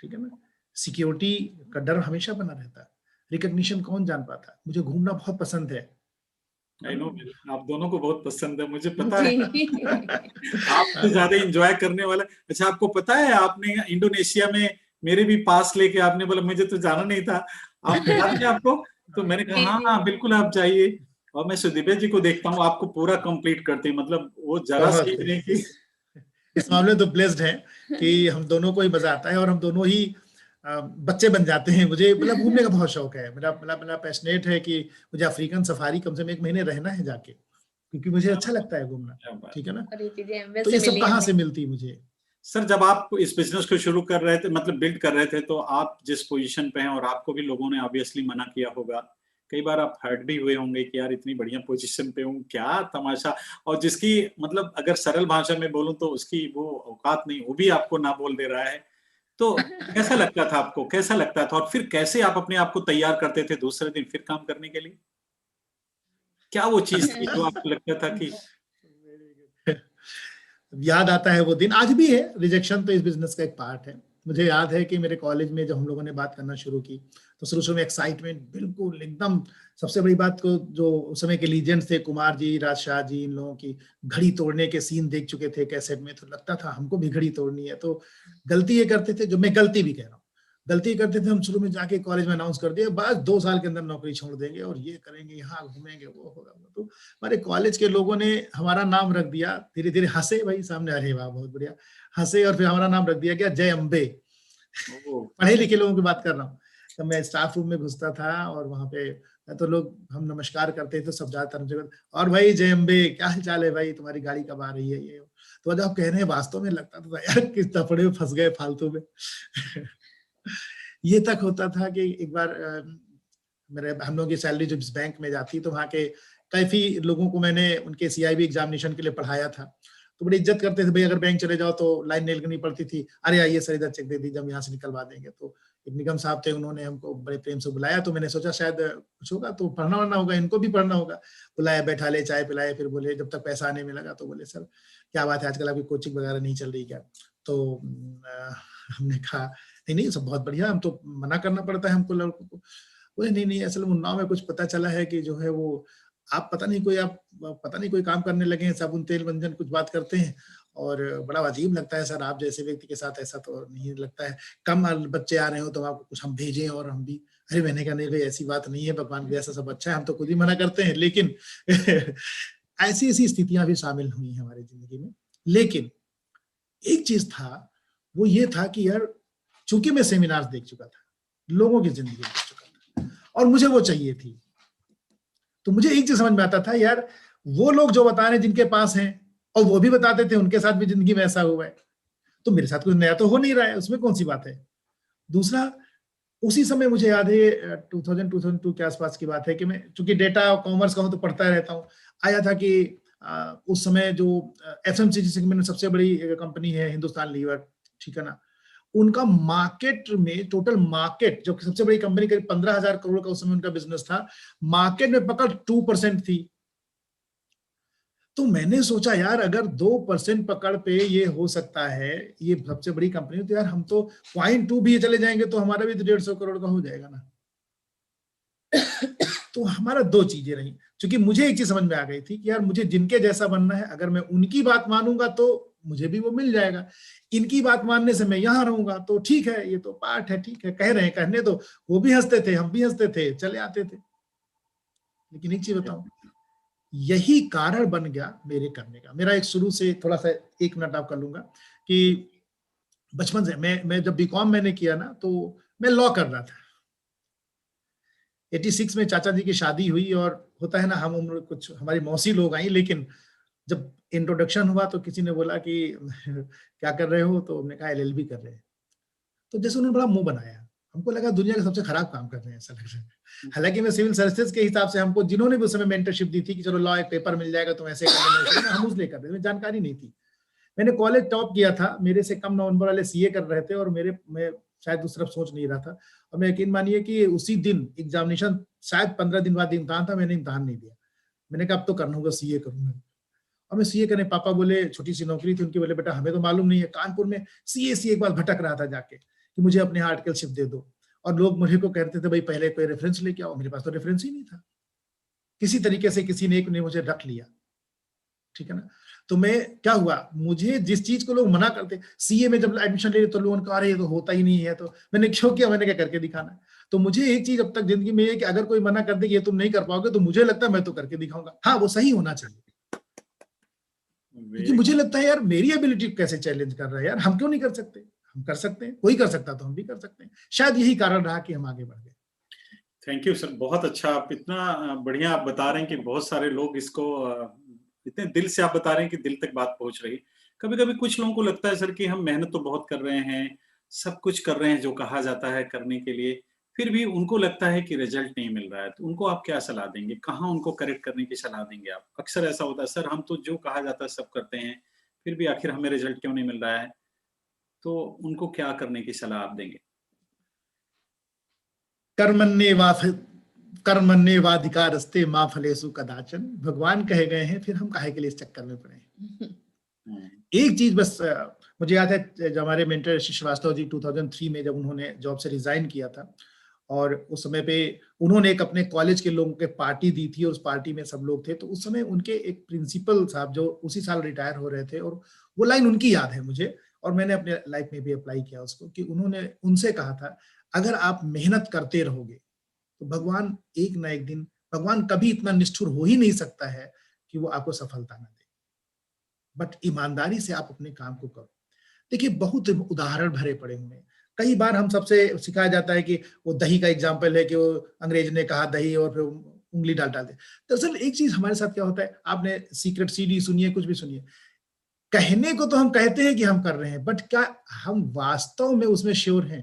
ठीक है ना। सिक्योरिटी का डर हमेशा बना रहता है। रिकॉग्निशन कौन जान पाता? मुझे घूमना बहुत पसंद है। आई नो, आप दोनों को बहुत पसंद है, मुझे पता है। जी। आपसे ज्यादा एंजॉय करने वाला। अच्छा, आपको पता है आपने इंडोनेशिया में मेरे भी पास लेके आपने बोला मुझे तो जाना नहीं था, आप याद है आपको? तो मैंने कहा जी हाँ जी। हाँ बिल्कुल आप जाइए। और मैं सुदीप्या जी को देखता हूँ, आपको पूरा कंप्लीट करते हैं, मतलब वो जरा बहुत सी नहीं कि इस मामले में तो ब्लेस्ड है कि हम दोनों को ही मजा आता है और हम दोनों ही बच्चे बन जाते हैं। मुझे मतलब घूमने का बहुत शौक है, मेरा पैशनेट है कि मुझे अफ्रीकन सफारी कम से कम 1 महीने रहना है जाके, क्योंकि मुझे अच्छा लगता है घूमना, क्या बात। ठीक है ना। और ये चीजें तो वैसे ये सब मिली कहाँ हमें। से मिलती मुझे? सर, जब आप इस बिजनेस को शुरू कर रहे थे, मतलब बिल्ड कर रहे थे, तो आप जिस पोजीशन पे हैं, और आपको भी लोगों ने ऑब्वियसली मना किया होगा, कई बार आप हर्ट भी हुए होंगे कि यार इतनी बढ़िया पोजीशन पे हूँ, क्या तमाशा। और जिसकी मतलब अगर सरल भाषा में बोलूं तो उसकी वो औकात नहीं, वो भी आपको ना बोल दे रहा है। तो कैसा लगता था आपको, कैसा लगता था? और फिर कैसे आप अपने आप को तैयार करते थे दूसरे दिन फिर काम करने के लिए? क्या वो चीज थी जो आपको लगता था कि याद आता है वो दिन, आज भी है। रिजेक्शन तो इस बिजनेस का एक पार्ट है। मुझे याद है कि मेरे कॉलेज में जब हम लोगों ने बात करना शुरू की तो शुरू शुरू में एक्साइटमेंट बिल्कुल एकदम। सबसे बड़ी बात को, जो उस समय के लीजेंड्स थे, कुमार जी, राजशाह जी, इन लोगों की घड़ी तोड़ने के सीन देख चुके थे कैसेट में, तो लगता था हमको भी घड़ी तोड़नी है। तो गलती ये करते थे, जो मैं गलती भी कह रहा हूँ, गलती करते थे हम शुरू में जाके कॉलेज में अनाउंस कर दिया बस 2 साल के अंदर नौकरी छोड़ देंगे और ये करेंगे, यहाँ घूमेंगे, वो होगा। तो हमारे कॉलेज के लोगों ने हमारा नाम रख दिया, धीरे धीरे हंसे भाई सामने, अरे वाह बहुत बढ़िया, हंसे, और फिर हमारा नाम रख दिया गया जय अम्बे। पढ़े लिखे लोगों की बात कर रहा हूँ। तब मैं स्टाफ रूम में घुसता था और वहां पे तो लोग, हम नमस्कार करते थे सब, ज्यादातर और भाई जय अम्बे, क्या हाल चाल है भाई, तुम्हारी गाड़ी कब आ रही है, ये। तो जब आप कह रहे हैं, वास्तव में लगता था यार किस तपड़े में फंस गए फालतू में। ये तक होता था कि एक बार मेरे हम लोगों की सैलरी जब बैंक में जाती, तो वहाँ के काफी लोगों को मैंने उनके सीआईबी एग्जामिनेशन के लिए पढ़ाया था। तो बड़ी इज्जत करते थे भाई, अगर बैंक चले जाओ तो लाइन नहीं लगनी पड़ती थी, अरे आइए सर इधर चेक दे दीजिए, हम यहाँ से निकलवा देंगे। तो एक निगम साहब थे, उन्होंने हमको बड़े प्रेम से बुलाया, तो मैंने सोचा शायद कुछ होगा, तो पढ़ना वढ़ना होगा, इनको भी पढ़ना होगा। बुलाया, बैठा ले, चाय पिलाए, फिर बोले जब तक पैसा आने में लगा, तो बोले सर क्या बात है, आजकल आपकी कोचिंग वगैरह नहीं चल रही क्या? तो हमने कहा नहीं नहीं सब बहुत बढ़िया, हम तो मना करना पड़ता है हमको लड़कों को। बोले नहीं नहीं, असल में उन्नाव में कुछ पता चला है कि जो है वो आप पता नहीं कोई काम करने लगे हैं, साबुन तेल व्यंजन कुछ बात करते हैं, और बड़ा अजीब लगता है सर, आप जैसे व्यक्ति के साथ ऐसा तो नहीं लगता है। कम बच्चे आ रहे हो तो आपको कुछ हम भेजें और हम भी। अरे मैंने कहा नहीं भाई ऐसी बात नहीं है, भगवान के जैसा सब अच्छा है, हम तो खुद ही मना करते हैं। लेकिन ऐसी ऐसी स्थितियां भी शामिल हुई हैं हमारी जिंदगी में। लेकिन एक चीज था वो ये था कि यार चूंकि मैं सेमिनार्स देख चुका था, लोगों की जिंदगी देख चुका था, और मुझे वो चाहिए थी। तो मुझे एक चीज समझ में आता था यार, वो लोग जो बता रहे हैं जिनके पास हैं, और वो भी बताते थे उनके साथ भी जिंदगी में ऐसा हुआ है, तो मेरे साथ कुछ नया तो हो नहीं रहा है, उसमें कौन सी बात है। दूसरा, उसी समय मुझे याद है 2002 के आसपास की बात है कि मैं चूंकि डेटा कॉमर्स का हूं तो पढ़ता रहता हूं, आया था कि उस समय जो एफएमसीजी सेगमेंट में सबसे बड़ी कंपनी है हिंदुस्तान लीवर, ठीक है ना, उनका मार्केट में टोटल मार्केट, जो सबसे बड़ी कंपनी करीब 15,000 करोड़ का उस समय उनका बिजनेस था, मार्केट में पकड़ 2% थी। तो मैंने सोचा यार अगर 2% पकड़ पे ये हो सकता है, ये सबसे बड़ी कंपनी, तो यार हम तो 0.2 भी चले जाएंगे तो हमारा भी तो 150 करोड़ का हो जाएगा ना। तो हमारा दो चीजें रही, क्योंकि मुझे एक चीज समझ में आ गई थी कि यार मुझे जिनके जैसा बनना है, अगर मैं उनकी बात मानूंगा तो मुझे भी वो मिल जाएगा, इनकी बात मानने से मैं यहां रहूंगा तो ठीक है, ये तो पार्ट है, ठीक है, कह रहे हैं कहने दो, वो भी हंसते थे, हम भी हंसते थे, चले आते थे। लेकिन एक चीज बताऊं, यही कारण बन गया मेरे करने का। मेरा एक शुरू से थोड़ा सा 1 मिनट आप कर लूंगा कि बचपन से मैं जब बीकॉम मैंने किया ना, तो मैं लॉ कर रहा था। 86 में चाचा जी की शादी हुई, और होता है ना, हम उम्र कुछ हमारी मौसी लोग आई, लेकिन जब इंट्रोडक्शन हुआ तो किसी ने बोला कि क्या कर रहे हो, तो हमने कहा एलएलबी कर रहे हैं। तो जैसे उन्होंने बड़ा मुंह बनाया, हमको लगा दुनिया का सबसे खराब काम कर रहे हैं, ऐसा लग रहा है। हालांकि मैं सिविल सर्विसेज के हिसाब से, हमको जिन्होंने भी उस समय मेंटरशिप दी थी कि चलो लॉ एक पेपर मिल जाएगा तुम ऐसे कर लेना, हम उसलिए कर रहे थे, जानकारी नहीं थी। मैंने कॉलेज टॉप किया था, मेरे से कम नंबर वाले सीए कर रहे थे, और मैं शायद उस तरफ सोच नहीं रहा था। और मैं यकीन मानिए कि उसी दिन एग्जामिनेशन, शायद 15 दिन बाद इम्तहान था, मैंने इम्तहान नहीं दिया। मैंने कहा अब तो करना होगा, सीए करूंगा। और मैं सीए करने, पापा बोले, छोटी सी नौकरी थी उनकी, बोले बेटा हमें तो मालूम नहीं है, कानपुर में सीए एक बार भटक रहा था जाके कि मुझे अपने आर्टिकलशिप दे दो। और लोग मुझे को कहते थे भाई पहले कोई रेफरेंस लेके आओ, मेरे पास तो रेफरेंस ही नहीं था। किसी तरीके से किसी ने एक ने मुझे रख लिया, ठीक है ना। तो मैं, क्या हुआ, मुझे जिस चीज को लोग मना करते, सीए में जब एडमिशन ले तो लोगों ने कहा अरे ये तो होता ही नहीं है, तो मैंने क्यों किया, मैंने क्या करके दिखाना। तो मुझे एक चीज अब तक जिंदगी में है कि अगर कोई मना कर दे कि ये तुम नहीं कर पाओगे, तो मुझे लगता है मैं तो करके दिखाऊंगा। हाँ, वो सही होना चाहिए, क्योंकि मुझे लगता है यार मेरी एबिलिटी कैसे चैलेंज कर रहा है यार, हम क्यों नहीं कर सकते, हम कर सकते हैं, कोई कर सकता तो हम भी कर सकते हैं। शायद यही कारण रहा कि हम आगे बढ़ गए। थैंक यू सर, बहुत अच्छा, आप इतना बढ़िया आप बता रहे हैं कि बहुत सारे लोग इसको इतने दिल से आप बता रहे हैं कि दिल तक बात पहुंच रही। कभी-कभी कुछ लोगों को लगता है सर कि हम मेहनत तो बहुत कर रहे हैं, सब कुछ कर रहे हैं जो कहा जाता है करने के लिए, फिर भी उनको लगता है कि रिजल्ट नहीं मिल रहा है, तो उनको आप क्या सलाह देंगे? कहाँ उनको करेक्ट करने की सलाह देंगे आप? अक्सर ऐसा होता है, सर हम तो जो कहा जाता है सब करते हैं, फिर भी आखिर हमें रिजल्ट क्यों नहीं मिल रहा है? तो उनको क्या करने की सलाह आप देंगे? कर्मण्येवाधिकारस्ते मां फलेषु कदाचन, भगवान कहे गए हैं, फिर हम काहे के लिए इस चक्कर में पड़े। एक चीज बस मुझे याद है, जब हमारे मेंटर ऋषि श्रीवास्तव जी 2003 में जब उन्होंने जॉब से रिजाइन किया था, और उस समय पे उन्होंने एक अपने कॉलेज के लोगों के पार्टी दी थी, और उस पार्टी में सब लोग थे, तो उस समय उनके एक प्रिंसिपल साहब जो उसी साल रिटायर हो रहे थे, और वो लाइन उनकी याद है मुझे, और मैंने अपने लाइफ में भी अप्लाई किया उसको, कि उन्होंने उनसे कहा था अगर आप मेहनत करते रहोगे तो भगवान एक ना एक दिन, भगवान कभी इतना निष्ठुर हो ही नहीं सकता है कि वो आपको सफलता ना दे, बट ईमानदारी से आप अपने काम को करो। देखिए बहुत उदाहरण भरे पड़े हुए हैं, कई बार हम सबसे सिखाया जाता है कि वो दही का एग्जाम्पल है कि वो अंग्रेज ने कहा दही और फिर उंगली डाल डाल दे। दरअसल एक चीज हमारे साथ क्या होता है, आपने सीक्रेट सीडी सुनिए, कुछ भी सुनिए, कहने को तो हम कहते हैं कि हम कर रहे हैं, बट क्या हम वास्तव में उसमें श्योर हैं?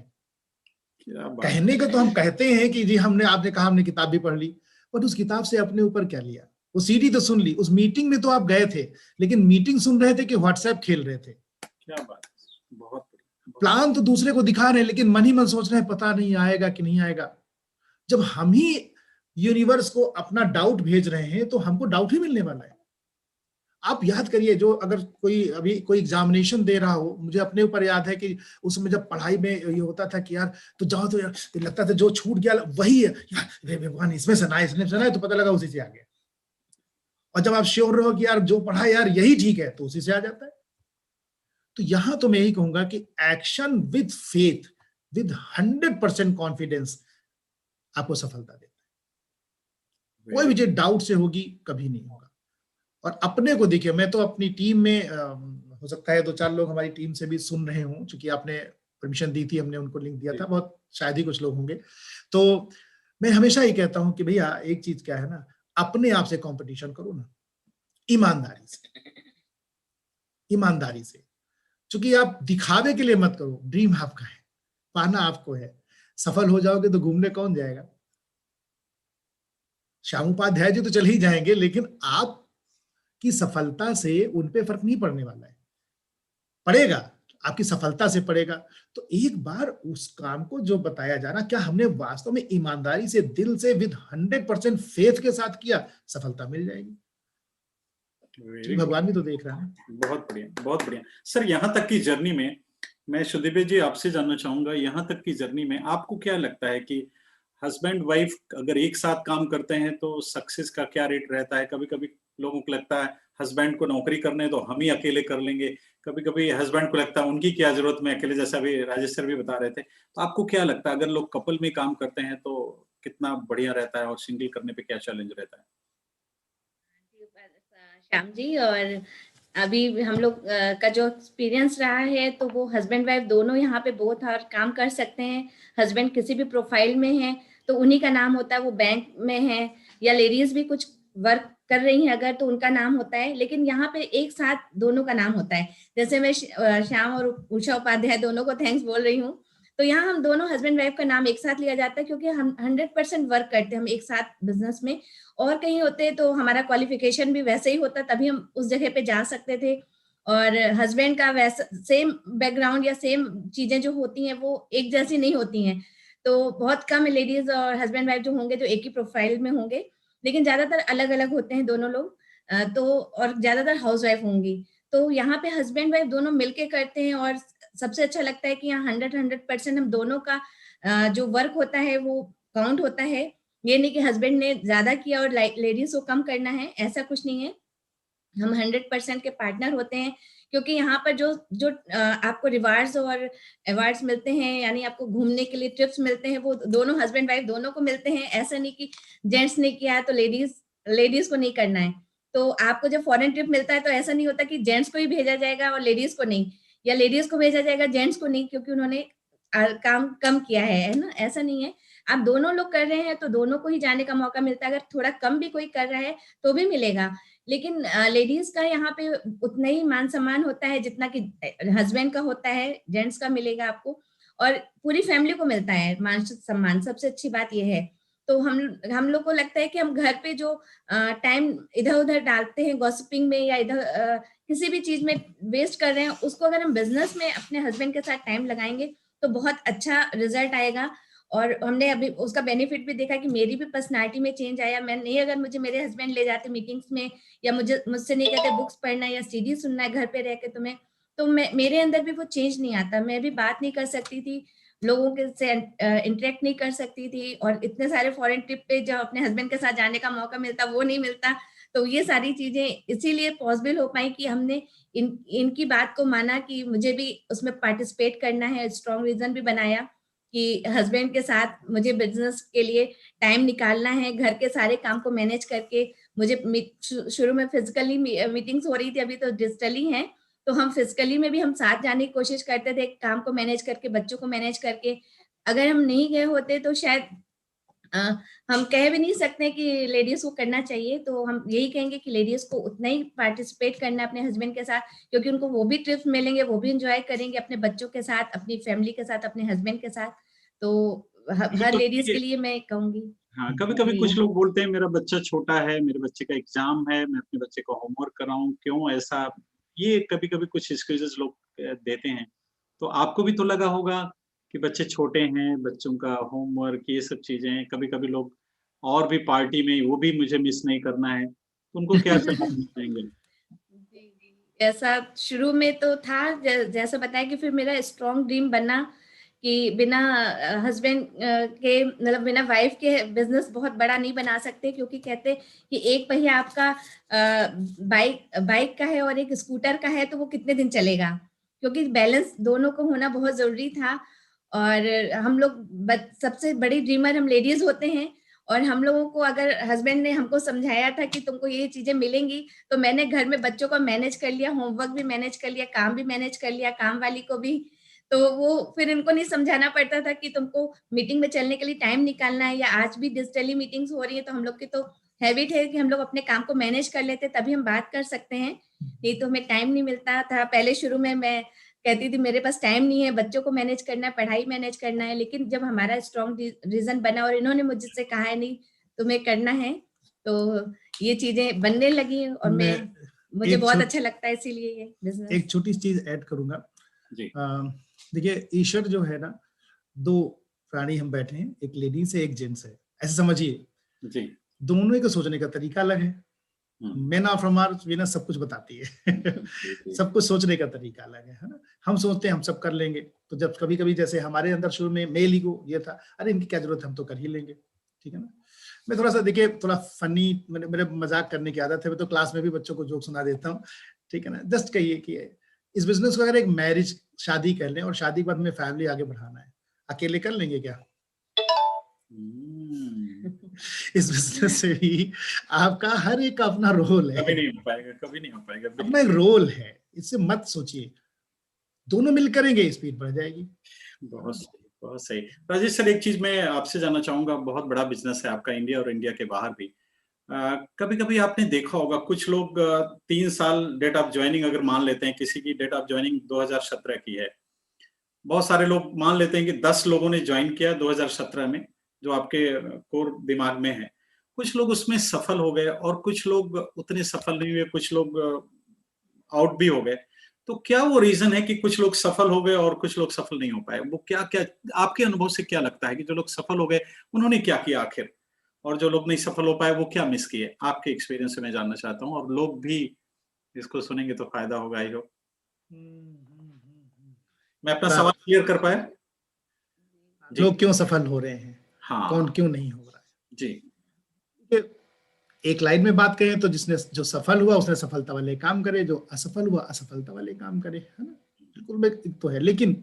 क्या बात कहने को तो हम कहते हैं कि जी हमने, आपने कहा हमने किताब भी पढ़ ली, बट उस किताब से अपने ऊपर क्या लिया? वो सीडी तो सुन ली, उस मीटिंग में तो आप गए थे, लेकिन मीटिंग सुन रहे थे कि व्हाट्सएप खेल रहे थे? क्या बात है, बहुत प्लान तो दूसरे को दिखा रहे हैं, लेकिन मन ही मन सोच रहे हैं पता नहीं आएगा कि नहीं आएगा। जब हम ही यूनिवर्स को अपना डाउट भेज रहे हैं तो हमको डाउट ही मिलने वाला है। आप याद करिए, जो अगर कोई अभी कोई एग्जामिनेशन दे रहा हो, मुझे अपने ऊपर याद है कि उसमें जब पढ़ाई में ये होता था कि यार तो जाओ, तो यार तो लगता था जो छूट गया वही है यार, भगवान इसमें से ना, इसमें से ना, तो पता लगा उसी से आ गया। और जब आप श्योर रहो कि यार जो पढ़ा यार यही ठीक है, तो उसी से आ जाता है। तो यहां तो मैं यही कहूंगा कि action with faith, with 100% confidence आपको सफलता देता है। कोई भी चीज डाउट से होगी कभी नहीं होगा। और अपने को देखिए, मैं तो अपनी टीम में हो सकता है 2-4 लोग हमारी टीम से भी सुन रहे हों, चूंकि आपने परमिशन दी थी, हमने उनको लिंक दिया था, बहुत शायद ही कुछ लोग होंगे। तो मैं हमेशा ही कहता हूं कि भैया एक चीज क्या है ना, अपने आप से कंपटीशन करो ना, ईमानदारी से, ईमानदारी से। चूंकि आप दिखावे के लिए मत करो, ड्रीम आपका है, पाना आपको है, सफल हो जाओगे तो घूमने कौन जाएगा? श्याम उपाध्याय जी तो चल ही जाएंगे, लेकिन आपकी सफलता से उन पे फर्क नहीं पड़ने वाला है, पड़ेगा, आपकी सफलता से पड़ेगा। तो एक बार उस काम को जो बताया जा रहा, क्या हमने वास्तव में ईमानदारी से, दिल से, विद 100% फेथ के साथ किया, सफलता मिल जाएगी। भगवान भी तो देख रहा है। बहुत बढ़िया, बहुत बढ़िया सर। यहाँ तक की जर्नी में मैं सुदीव्य जी आपसे जानना चाहूंगा, यहाँ तक की जर्नी में आपको क्या लगता है कि हस्बैंड वाइफ अगर एक साथ काम करते हैं तो सक्सेस का क्या रेट रहता है? कभी कभी लोगों को लगता है हस्बैंड को नौकरी करने तो हम ही अकेले कर लेंगे, कभी कभी हस्बैंड को लगता है उनकी क्या जरूरत, मैं अकेले, जैसा अभी राजेश सर भी बता रहे थे। तो आपको क्या लगता है अगर लोग कपल में काम करते हैं तो कितना बढ़िया रहता है, और सिंगल करने पे क्या चैलेंज रहता है? श्याम जी, और अभी हम लोग का जो एक्सपीरियंस रहा है, तो वो हस्बैंड वाइफ दोनों यहाँ पे बोथ और काम कर सकते हैं। हस्बैंड किसी भी प्रोफाइल में है तो उन्हीं का नाम होता है, वो बैंक में है, या लेडीज भी कुछ वर्क कर रही हैं अगर, तो उनका नाम होता है। लेकिन यहाँ पे एक साथ दोनों का नाम होता है। जैसे मैं श्याम और उषा उपाध्याय दोनों को थैंक्स बोल रही हूँ, तो यहाँ हम दोनों हस्बैंड वाइफ का नाम एक साथ लिया जाता है, क्योंकि हम 100% वर्क करते हैं हम एक साथ बिजनेस में। और कहीं होते तो हमारा क्वालिफिकेशन भी वैसे ही होता, तभी हम उस जगह पे जा सकते थे। और हस्बैंड का वैसा सेम बैकग्राउंड या सेम चीजें जो होती हैं वो एक जैसी नहीं होती हैं। तो बहुत कम लेडीज और हस्बैंड वाइफ जो होंगे जो एक ही प्रोफाइल में होंगे, लेकिन ज्यादातर अलग अलग होते हैं दोनों लोग। तो और ज्यादातर हाउस वाइफ होंगी। तो यहाँ पे हस्बैंड वाइफ दोनों मिलके करते हैं, और सबसे अच्छा लगता है कि यहाँ 100% हम दोनों का जो वर्क होता है वो काउंट होता है। ये नहीं कि हस्बैंड ने ज्यादा किया और लेडीज को कम करना है, ऐसा कुछ नहीं है। हम 100% के पार्टनर होते हैं, क्योंकि यहाँ पर जो जो आपको रिवार्ड्स और अवार्ड्स मिलते हैं, यानी आपको घूमने के लिए ट्रिप्स मिलते हैं, वो दोनों हस्बैंड वाइफ दोनों को मिलते हैं। ऐसा नहीं कि जेंट्स ने किया है तो लेडीज को नहीं करना है। तो आपको जब फॉरेन ट्रिप मिलता है तो ऐसा नहीं होता कि जेंट्स को ही भेजा जाएगा और लेडीज को नहीं, या लेडीज को भेजा जाएगा जेंट्स को नहीं, क्योंकि उन्होंने काम कम किया है ना, ऐसा नहीं है। आप दोनों लोग कर रहे हैं तो दोनों को ही जाने का मौका मिलता है। अगर थोड़ा कम भी कोई कर रहा है तो भी मिलेगा, लेकिन लेडीज का यहाँ पे उतना ही मान सम्मान होता है जितना कि हस्बैंड का होता है, जेंट्स का मिलेगा आपको। और पूरी फैमिली को मिलता है मान सम्मान, सबसे अच्छी बात यह है। तो हम लोग को लगता है कि हम घर पे जो टाइम इधर उधर डालते हैं गॉसिपिंग में या इधर किसी भी चीज में वेस्ट कर रहे हैं, उसको अगर हम बिजनेस में अपने हस्बैंड के साथ टाइम लगाएंगे तो बहुत अच्छा रिजल्ट आएगा। और हमने अभी उसका बेनिफिट भी देखा कि मेरी भी पर्सनालिटी में चेंज आया। मैं नहीं, अगर मुझे मेरे हस्बैंड ले जाते मीटिंग्स में, या मुझसे नहीं कहते बुक्स पढ़ना या सीडी सुनना है घर पे रह के, तो मैं मेरे अंदर भी वो चेंज नहीं आता। मैं भी बात नहीं कर सकती थी, लोगों के से इंटरेक्ट नहीं कर सकती थी, और इतने सारे फॉरेन ट्रिप पे जब अपने हस्बैंड के साथ जाने का मौका मिलता वो नहीं मिलता। तो ये सारी चीजें इसीलिए पॉसिबल हो पाई कि हमने इनकी बात को माना कि मुझे भी उसमें पार्टिसिपेट करना है। स्ट्रॉन्ग रीजन भी बनाया कि हस्बैंड के साथ मुझे बिजनेस के लिए टाइम निकालना है, घर के सारे काम को मैनेज करके। मुझे शुरू में फिजिकली मीटिंग्स हो रही थी, अभी तो डिजिटली हैं, तो हम फिजिकली में भी हम साथ जाने की कोशिश करते थे, काम को मैनेज करके, बच्चों को मैनेज करके। अगर हम नहीं गए होते तो शायद हम कह भी नहीं सकते कि लेडीज को करना चाहिए। तो हम यही कहेंगे कि लेडीज को उतना ही पार्टिसिपेट करना है अपने हस्बैंड के साथ, क्योंकि उनको वो भी ट्रिप्स मिलेंगे, वो भी एंजॉय करेंगे अपने बच्चों के साथ, अपनी फैमिली के साथ, अपने हस्बैंड के साथ। तो हर लेडीज के लिए मैं कहूंगी। हाँ, कभी कभी कुछ लोग बोलते हैं मेरा बच्चा छोटा है, मेरे बच्चे का एग्जाम है, मैं अपने बच्चे को होमवर्क कराऊं, क्यों ऐसा? ये कभी कभी कुछ एक्सक्यूजेस लोग देते हैं। तो आपको भी तो लगा होगा कि बच्चे छोटे हैं, बच्चों का होमवर्क, ये सब चीजें, कभी कभी लोग और भी पार्टी में वो भी मुझे मिस नहीं करना है, तो उनको क्या सलाह देंगे? जी जी, ऐसा शुरू में तो था, जैसा बताया कि फिर मेरा स्ट्रॉन्ग ड्रीम बना कि बिना हस्बैंड के, मतलब बिना वाइफ के बिजनेस बहुत बड़ा नहीं बना सकते, क्योंकि कहते कि एक पहिया आपका बाइक का है और एक स्कूटर का है, तो वो कितने दिन चलेगा, क्योंकि बैलेंस दोनों को होना बहुत जरूरी था। और हम लोग सबसे बड़ी ड्रीमर हम लेडीज होते हैं, और हम लोगों को, अगर हस्बैंड ने हमको समझाया था कि तुमको ये चीजें मिलेंगी, तो मैंने घर में बच्चों को मैनेज कर लिया, होमवर्क भी मैनेज कर लिया, काम भी मैनेज कर लिया, काम वाली को भी। तो वो फिर इनको नहीं समझाना पड़ता था कि तुमको मीटिंग में चलने के लिए टाइम निकालना है, या आज भी डिजिटली मीटिंग्स हो रही है तो हम लोग की तो हैबिट है कि हम लोग अपने काम को मैनेज कर लेते, तभी हम बात कर सकते हैं, नहीं तो हमें टाइम नहीं मिलता था। पहले शुरू में मैं कहती थी मेरे पास टाइम नहीं है, बच्चों को मैनेज करना है, पढ़ाई मैनेज करना है, लेकिन जब हमारा स्ट्रॉन्ग रीजन बना और इन्होंने मुझसे कहा है नहीं तुम्हें करना है, तो ये चीजें बनने लगी और मुझे बहुत अच्छा लगता है, इसीलिए ये बिजनेस। एक छोटी चीज ऐड करूंगा जी। देखिए, ईश्वर जो है ना, दो प्राणी हम बैठे हैं, एक लेडीज है एक जेंट्स है, ऐसे समझिए। जी। दोनों के सोचने का तरीका अलग है। मैन ऑफ मार्स वीनस सब कुछ बताती है सब कुछ सोचने का तरीका अलग है ना। हम सोचते हैं हम सब कर लेंगे, तो जब कभी कभी जैसे हमारे अंदर शुरू में मेल ईगो ये था, अरे इनकी क्या जरूरत है, हम तो कर ही लेंगे, ठीक है ना। मैं थोड़ा सा देखिए थोड़ा फनी, मेरे मजाक करने की आदत है, मैं तो क्लास में भी बच्चों को जोक सुना देता हूँ, ठीक है ना। जस्ट कहिए कि इस बिजनेस को अगर एक मैरिज, शादी कर लें और शादी के बाद में फैमिली आगे बढ़ाना है, अकेले कर लेंगे क्या? इस बिजनेस से भी आपका हर एक का अपना रोल है, कभी नहीं हो पाएगा, कभी नहीं हो पाएगा, अपना एक रोल है, इससे मत सोचिए, दोनों मिल करेंगे स्पीड बढ़ जाएगी। बहुत सही, बहुत सही। राजेश सर, एक चीज मैं आपसे जानना चाहूंगा, बहुत बड़ा बिजनेस है आपका इंडिया और इंडिया के बाहर भी। कभी कभी आपने देखा होगा कुछ लोग 3 साल डेट ऑफ ज्वाइनिंग अगर मान लेते हैं, किसी की डेट ऑफ ज्वाइनिंग 2017 की है, बहुत सारे लोग मान लेते हैं कि 10 लोगों ने ज्वाइन किया 2017 में, जो आपके कोर दिमाग में है। कुछ लोग उसमें सफल हो गए और कुछ लोग उतने सफल नहीं हुए, कुछ लोग आउट भी हो गए। तो क्या वो रीजन है कि कुछ लोग सफल हो गए और कुछ लोग सफल नहीं हो पाए? वो क्या क्या आपके अनुभव से क्या लगता है कि जो लोग सफल हो गए उन्होंने क्या किया आखिर, और जो लोग नहीं सफल हो पाए वो क्या मिस किए? आपके एक्सपीरियंस से मैं जानना चाहता हूँ, और लोग भी इसको सुनेंगे तो फायदा होगा। आई होप मैं अपना सवाल क्लियर कर पाया। लोग क्यों सफल हो रहे हैं, हाँ, कौन क्यों नहीं हो रहा है जी। एक लाइन में बात करें तो जिसने जो सफल हुआ उसने सफलता वाले काम करे, जो असफल हुआ असफलता वाले काम करे, है ना। बिल्कुल तो है, लेकिन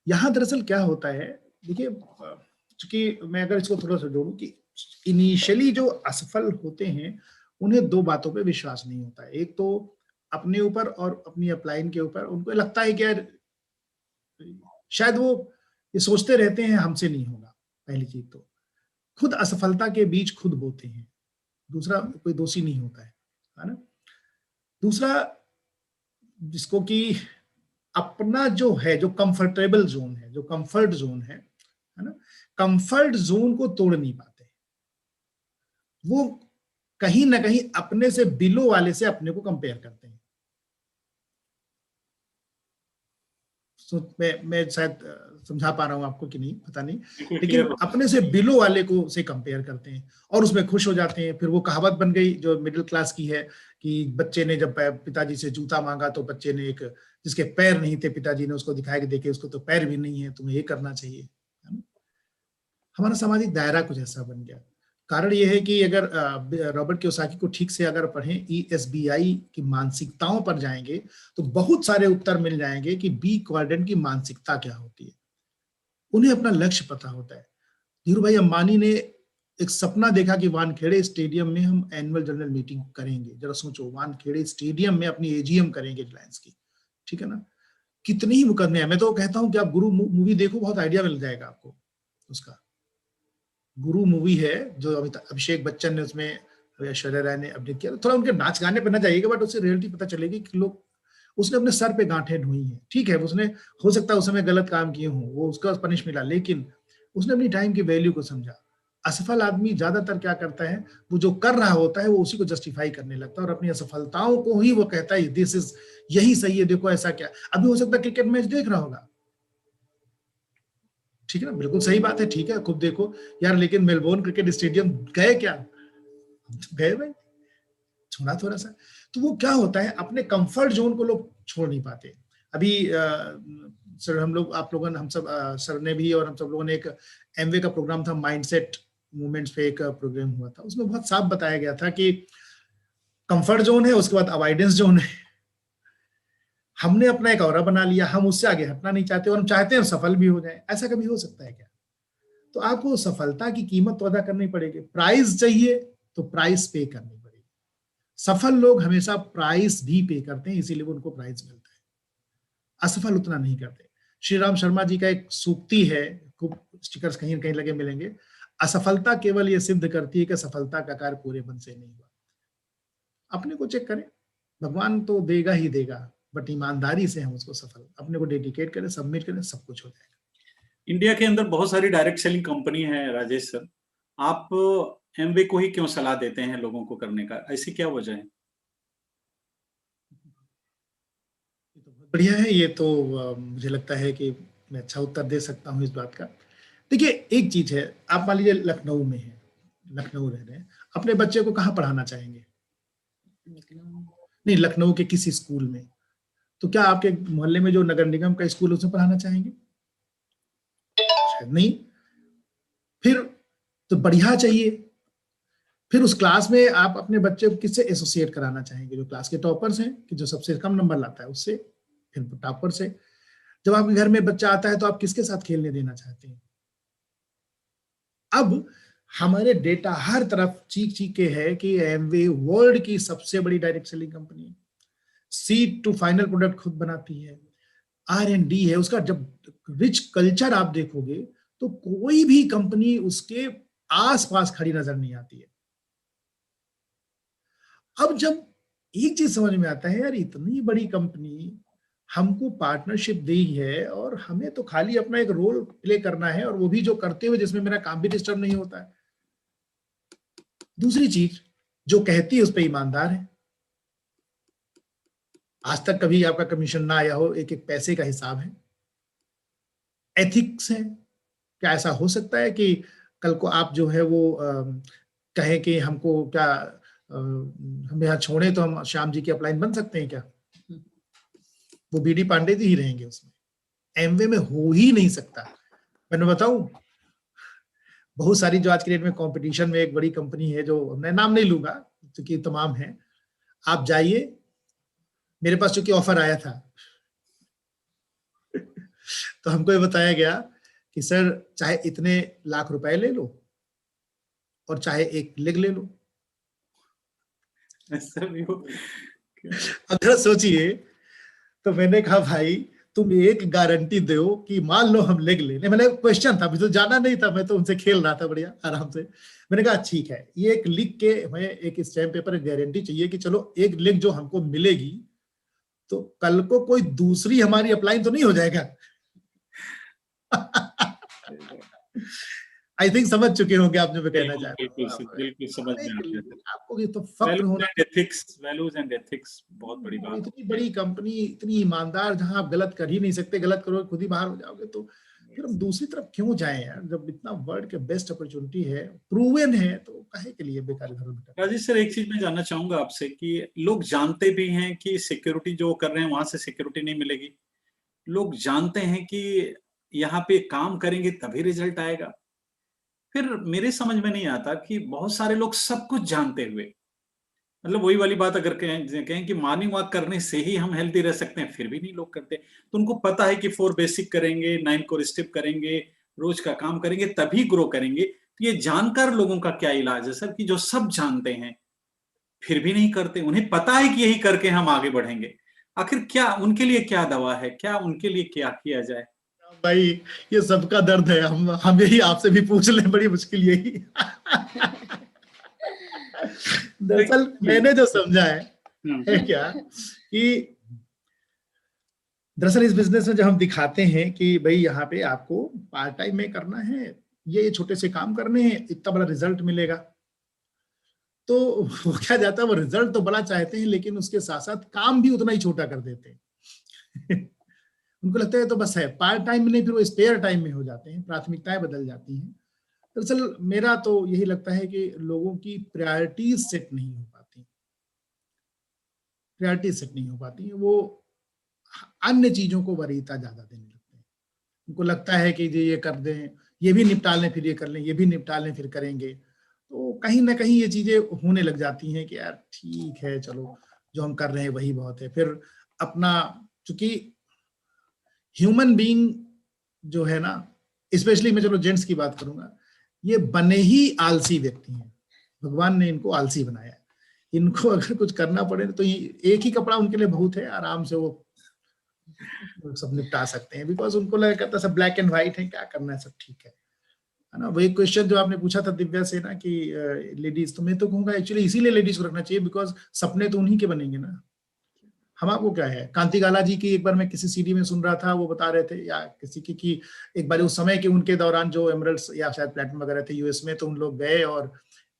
यहाँ दरअसल क्या होता है, देखिए चूंकि मैं अगर इसको थोड़ा सा जोड़ूं कि इनिशियली जो असफल होते हैं उन्हें दो बातों पे विश्वास नहीं होता है। एक तो अपने ऊपर और अपनी अपलाइन के ऊपर, उनको लगता है कि यार शायद वो ये सोचते रहते हैं हमसे नहीं होगा, पहली चीज तो खुद असफलता के बीज खुद बोते हैं, दूसरा कोई दोषी नहीं होता है ना। दूसरा, जिसको कि अपना जो है, जो कंफर्टेबल जोन है, जो कंफर्ट जोन है ना, कंफर्ट जोन को तोड़ नहीं पाते, वो कहीं ना कहीं अपने से बिलो वाले से अपने को कंपेयर करते हैं। मैं शायद समझा पा रहा हूं आपको कि नहीं पता नहीं, लेकिन अपने से बिलो वाले को से कंपेयर करते हैं और उसमें खुश हो जाते हैं। फिर वो कहावत बन गई जो मिडिल क्लास की है कि बच्चे ने जब पिताजी से जूता मांगा तो बच्चे ने एक, जिसके पैर नहीं थे पिताजी ने उसको दिखाया कि देखिए उसको तो पैर भी नहीं है, तुम्हें ये करना चाहिए, है ना। हमारा सामाजिक दायरा कुछ ऐसा बन गया। कारण यह है कि अगर रॉबर्ट कियोसाकी को ठीक से अगर पढ़ें, ESBI की मानसिकताओं पर जाएंगे तो बहुत सारे उत्तर मिल जाएंगे कि बी क्वाड्रेंट की मानसिकता क्या होती है। उन्हें अपना लक्ष्य पता होता है। धीरू भाई अंबानी ने एक सपना देखा कि वानखेड़े स्टेडियम में हम एनुअल जनरल मीटिंग करेंगे। जरा सोचो, वानखेड़े स्टेडियम में अपनी AGM करेंगे रिलायंस की, ठीक है ना। कितनी ही मुकदमे हैं। मैं तो कहता हूं कि आप गुरु मूवी देखो, बहुत आइडिया मिल जाएगा आपको उसका। गुरु मूवी है जो अभिषेक बच्चन ने उसमें, ऐश्वर्या राय ने अभिनय किया। थोड़ा उनके नाच गाने पर ना जाइएगा, बट उससे रियलिटी पता चलेगी कि लोग, उसने अपने सर पे गांठें ढोई हैं, ठीक है, उसने हो सकता है उस समय गलत काम किए हों, वो उसका पनिश मिला, लेकिन उसने अपनी टाइम की वैल्यू को समझा। असफल आदमी ज्यादातर क्या करता है, वो जो कर रहा होता है वो उसी को जस्टिफाई करने लगता है और अपनी असफलताओं को ही वो कहता है दिस इज, यही सही है, देखो ऐसा क्या। अभी हो सकता है क्रिकेट मैच देख रहा होगा, ठीक है ना, बिल्कुल सही बात है, ठीक है, खूब देखो यार, लेकिन मेलबोर्न क्रिकेट स्टेडियम गए क्या? गए भाई, छोड़ा थोड़ा सा। तो वो क्या होता है, अपने कंफर्ट जोन को लोग छोड़ नहीं पाते। अभी सर हम लोग, आप लोगों ने, हम सब सर ने भी और हम सब लोगों ने एक MWay का प्रोग्राम था, माइंडसेट मूवमेंट्स पे एक प्रोग्राम हुआ था। उसमें बहुत साफ बताया गया था कि कंफर्ट जोन है, उसके बाद अवॉइडेंस जोन है। हमने अपना एक ऑरा बना लिया, हम उससे आगे हटना नहीं चाहते और हम चाहते हैं सफल भी हो जाए। ऐसा कभी हो सकता है क्या? तो आपको सफलता की कीमत तो अदा करनी पड़ेगी। प्राइस चाहिए तो प्राइस पे करनी पड़ेगी। सफल लोग हमेशा प्राइस भी पे करते हैं, इसीलिए उनको प्राइस मिलता है, असफल उतना नहीं करते। श्री राम शर्मा जी का एक सूक्ति है, खूब स्टिकर्स कहीं कहीं लगे मिलेंगे, असफलता केवल ये सिद्ध करती है कि सफलता का कार्य पूरे मन से नहीं हुआ। अपने को चेक करें, भगवान तो देगा ही देगा, बट ईमानदारी से हम उसको सफल अपने को डेडिकेट करें, सबमिट करें, सब कुछ हो जाएगा। इंडिया के अंदर बहुत सारी डायरेक्ट सेलिंग कंपनी है राजेश सर, आप एमवे को ही क्यों सलाह देते हैं लोगों को करने का, ऐसी क्या वजह है? बढ़िया है ये तो। मुझे लगता है कि मैं अच्छा उत्तर दे सकता हूँ इस बात का। देखिए, एक चीज है, आप मान लीजिए लखनऊ में है, लखनऊ रह रहे हैं, अपने बच्चे को कहाँ पढ़ाना चाहेंगे? नहीं, लखनऊ के किसी स्कूल में। तो क्या आपके मोहल्ले में जो नगर निगम का स्कूल है उसमें पढ़ाना चाहेंगे? शायद नहीं। फिर तो बढ़िया चाहिए, फिर उस क्लास में आप अपने बच्चे को किससे एसोसिएट कराना चाहेंगे? जो क्लास के टॉपर्स हैं, कि जो सबसे कम नंबर लाता है उससे, फिर टॉपर से। जब आपके घर में बच्चा आता है तो आप किसके साथ खेलने देना चाहते हैं? अब हमारे डेटा हर तरफ चीख चीख के है कि एमवे वर्ल्ड की सबसे बड़ी डायरेक्ट सेलिंग कंपनी है, सीड टू फाइनल प्रोडक्ट खुद बनाती है, R&D है उसका। जब रिच कल्चर आप देखोगे तो कोई भी कंपनी उसके आसपास खड़ी नजर नहीं आती है। अब जब एक चीज समझ में आता है, यार इतनी बड़ी कंपनी हमको पार्टनरशिप दी है और हमें तो खाली अपना एक रोल प्ले करना है, और वो भी जो करते हुए जिसमें मेरा काम भी डिस्टर्ब नहीं होता है। दूसरी चीज, जो कहती है उस पर ईमानदार है। आज तक कभी आपका कमीशन ना आया हो, एक एक पैसे का हिसाब है, एथिक्स है। क्या ऐसा हो सकता है कि कल को आप जो है वो कहें कि हमको क्या हम यहाँ छोड़े तो हम श्याम जी के अपलाइन बन सकते हैं क्या? वो बीडी पांडे जी ही रहेंगे उसमें, एमवे में हो ही नहीं सकता। मैंने बताऊं, बहुत सारी जो आज के डेट में कंपटीशन में एक बड़ी कंपनी है, जो मैं नाम नहीं लूंगा क्योंकि तमाम है, आप जाइए, मेरे पास चूंकि ऑफर आया था तो हमको ये बताया गया कि सर चाहे इतने लाख रुपए ले लो और चाहे एक लेग ले लो। ऐसा भी हो? अगर सोचिए, तो मैंने कहा भाई तुम एक गारंटी दो कि मान लो हम लेग ले, मैंने क्वेश्चन था, मुझे तो जाना नहीं था, मैं तो उनसे खेल रहा था बढ़िया आराम से। मैंने कहा ठीक है, ये एक लिख के हमें एक स्टैम्प पेपर गारंटी चाहिए कि चलो एक लेग जो हमको मिलेगी तो कल को कोई दूसरी हमारी अप्लाई तो नहीं हो जाएगा। आई थिंक समझ चुके होंगे आप जो मैं कहना चाह रहा हूँ। बिल्कुल समझ में आ गया। आपको ये तो फक्र होना, वैल्यूज एंड एथिक्स बहुत बड़ी बात। इतनी बड़ी कंपनी, इतनी ईमानदार, जहां आप गलत कर ही नहीं सकते, गलत करोगे खुद ही बाहर हो जाओगे, तो फिर हम दूसरी तरफ क्यों जाएं यार? जब इतना वर्ल्ड के बेस्ट अपॉर्चुनिटी है, प्रूवन है, तो काहे के लिए बेकार इधर उधर। राजेश सर, एक चीज मैं जानना चाहूंगा आपसे कि लोग जानते भी हैं कि सिक्योरिटी जो कर रहे हैं वहां से सिक्योरिटी नहीं मिलेगी, लोग जानते हैं कि यहाँ पे काम करेंगे तभी रिजल्ट आएगा, फिर मेरे समझ में नहीं आता कि बहुत सारे लोग सब कुछ जानते हुए, मतलब वही वाली बात अगर कहें कि मॉर्निंग वॉक करने से ही हम हेल्दी रह सकते हैं, फिर भी नहीं लोग करते। तो उनको पता है कि 4 बेसिक करेंगे, 9 कोर स्टेप करेंगे, रोज का काम करेंगे तभी ग्रो करेंगे। तो ये जानकर लोगों का क्या इलाज है सर, कि जो सब जानते हैं फिर भी नहीं करते, उन्हें पता है कि यही करके हम आगे बढ़ेंगे, आखिर क्या उनके लिए क्या दवा है, क्या उनके लिए क्या किया जाए? भाई ये सबका दर्द है, हम यही आपसे भी पूछ लें, बड़ी मुश्किल यही। दरअसल मैंने जो समझा है क्या कि दरअसल इस बिजनेस में जब हम दिखाते हैं कि भाई यहाँ पे आपको पार्ट टाइम में करना है, ये छोटे से काम करने हैं, इतना बड़ा रिजल्ट मिलेगा, तो वो क्या जाता है, वो रिजल्ट तो बड़ा चाहते हैं लेकिन उसके साथ साथ काम भी उतना ही छोटा कर देते हैं। उनको लगता है तो बस है, पार्ट टाइम में नहीं, फिर वो स्पेयर टाइम में हो जाते हैं, प्राथमिकताएं बदल जाती हैं। दरअसल मेरा तो यही लगता है कि लोगों की प्रायोरिटीज सेट नहीं हो पाती, प्रायोरिटीज सेट नहीं हो पाती, वो अन्य चीजों को वरीयता ज्यादा देने लगते हैं। उनको लगता है कि ये कर दें, ये भी निपटा लें, फिर ये कर लें, ये भी निपटा लें, फिर करेंगे। तो कहीं ना कहीं ये चीजें होने लग जाती हैं कि यार ठीक है, चलो जो हम कर रहे हैं वही बहुत है। फिर अपना, चूंकि ह्यूमन बीइंग जो है ना, स्पेशली मैं चलो जेंट्स की बात करूंगा, ये बने ही आलसी व्यक्ति हैं, भगवान ने इनको आलसी बनाया है। इनको अगर कुछ करना पड़े तो एक ही कपड़ा उनके लिए बहुत है, आराम से वो सब निपटा सकते हैं, बिकॉज उनको लगा करता सब ब्लैक एंड व्हाइट है, क्या करना है, सब ठीक है ना। वही क्वेश्चन जो आपने पूछा था दिव्या से ना कि लेडीज, तो मैं तो कहूंगा एक्चुअली इसीलिए लेडीज को रखना चाहिए, बिकॉज सपने तो उन्हीं के बनेंगे ना। हम आपको क्या है, कांति गाला जी की एक बार मैं किसी सीडी में सुन रहा था, वो बता रहे थे या किसी की कि एक बार उस समय के उनके दौरान जो एमरल्ड्स या शायद प्लेटिनम वगैरह थे यूएस में, तो उन लोग गए और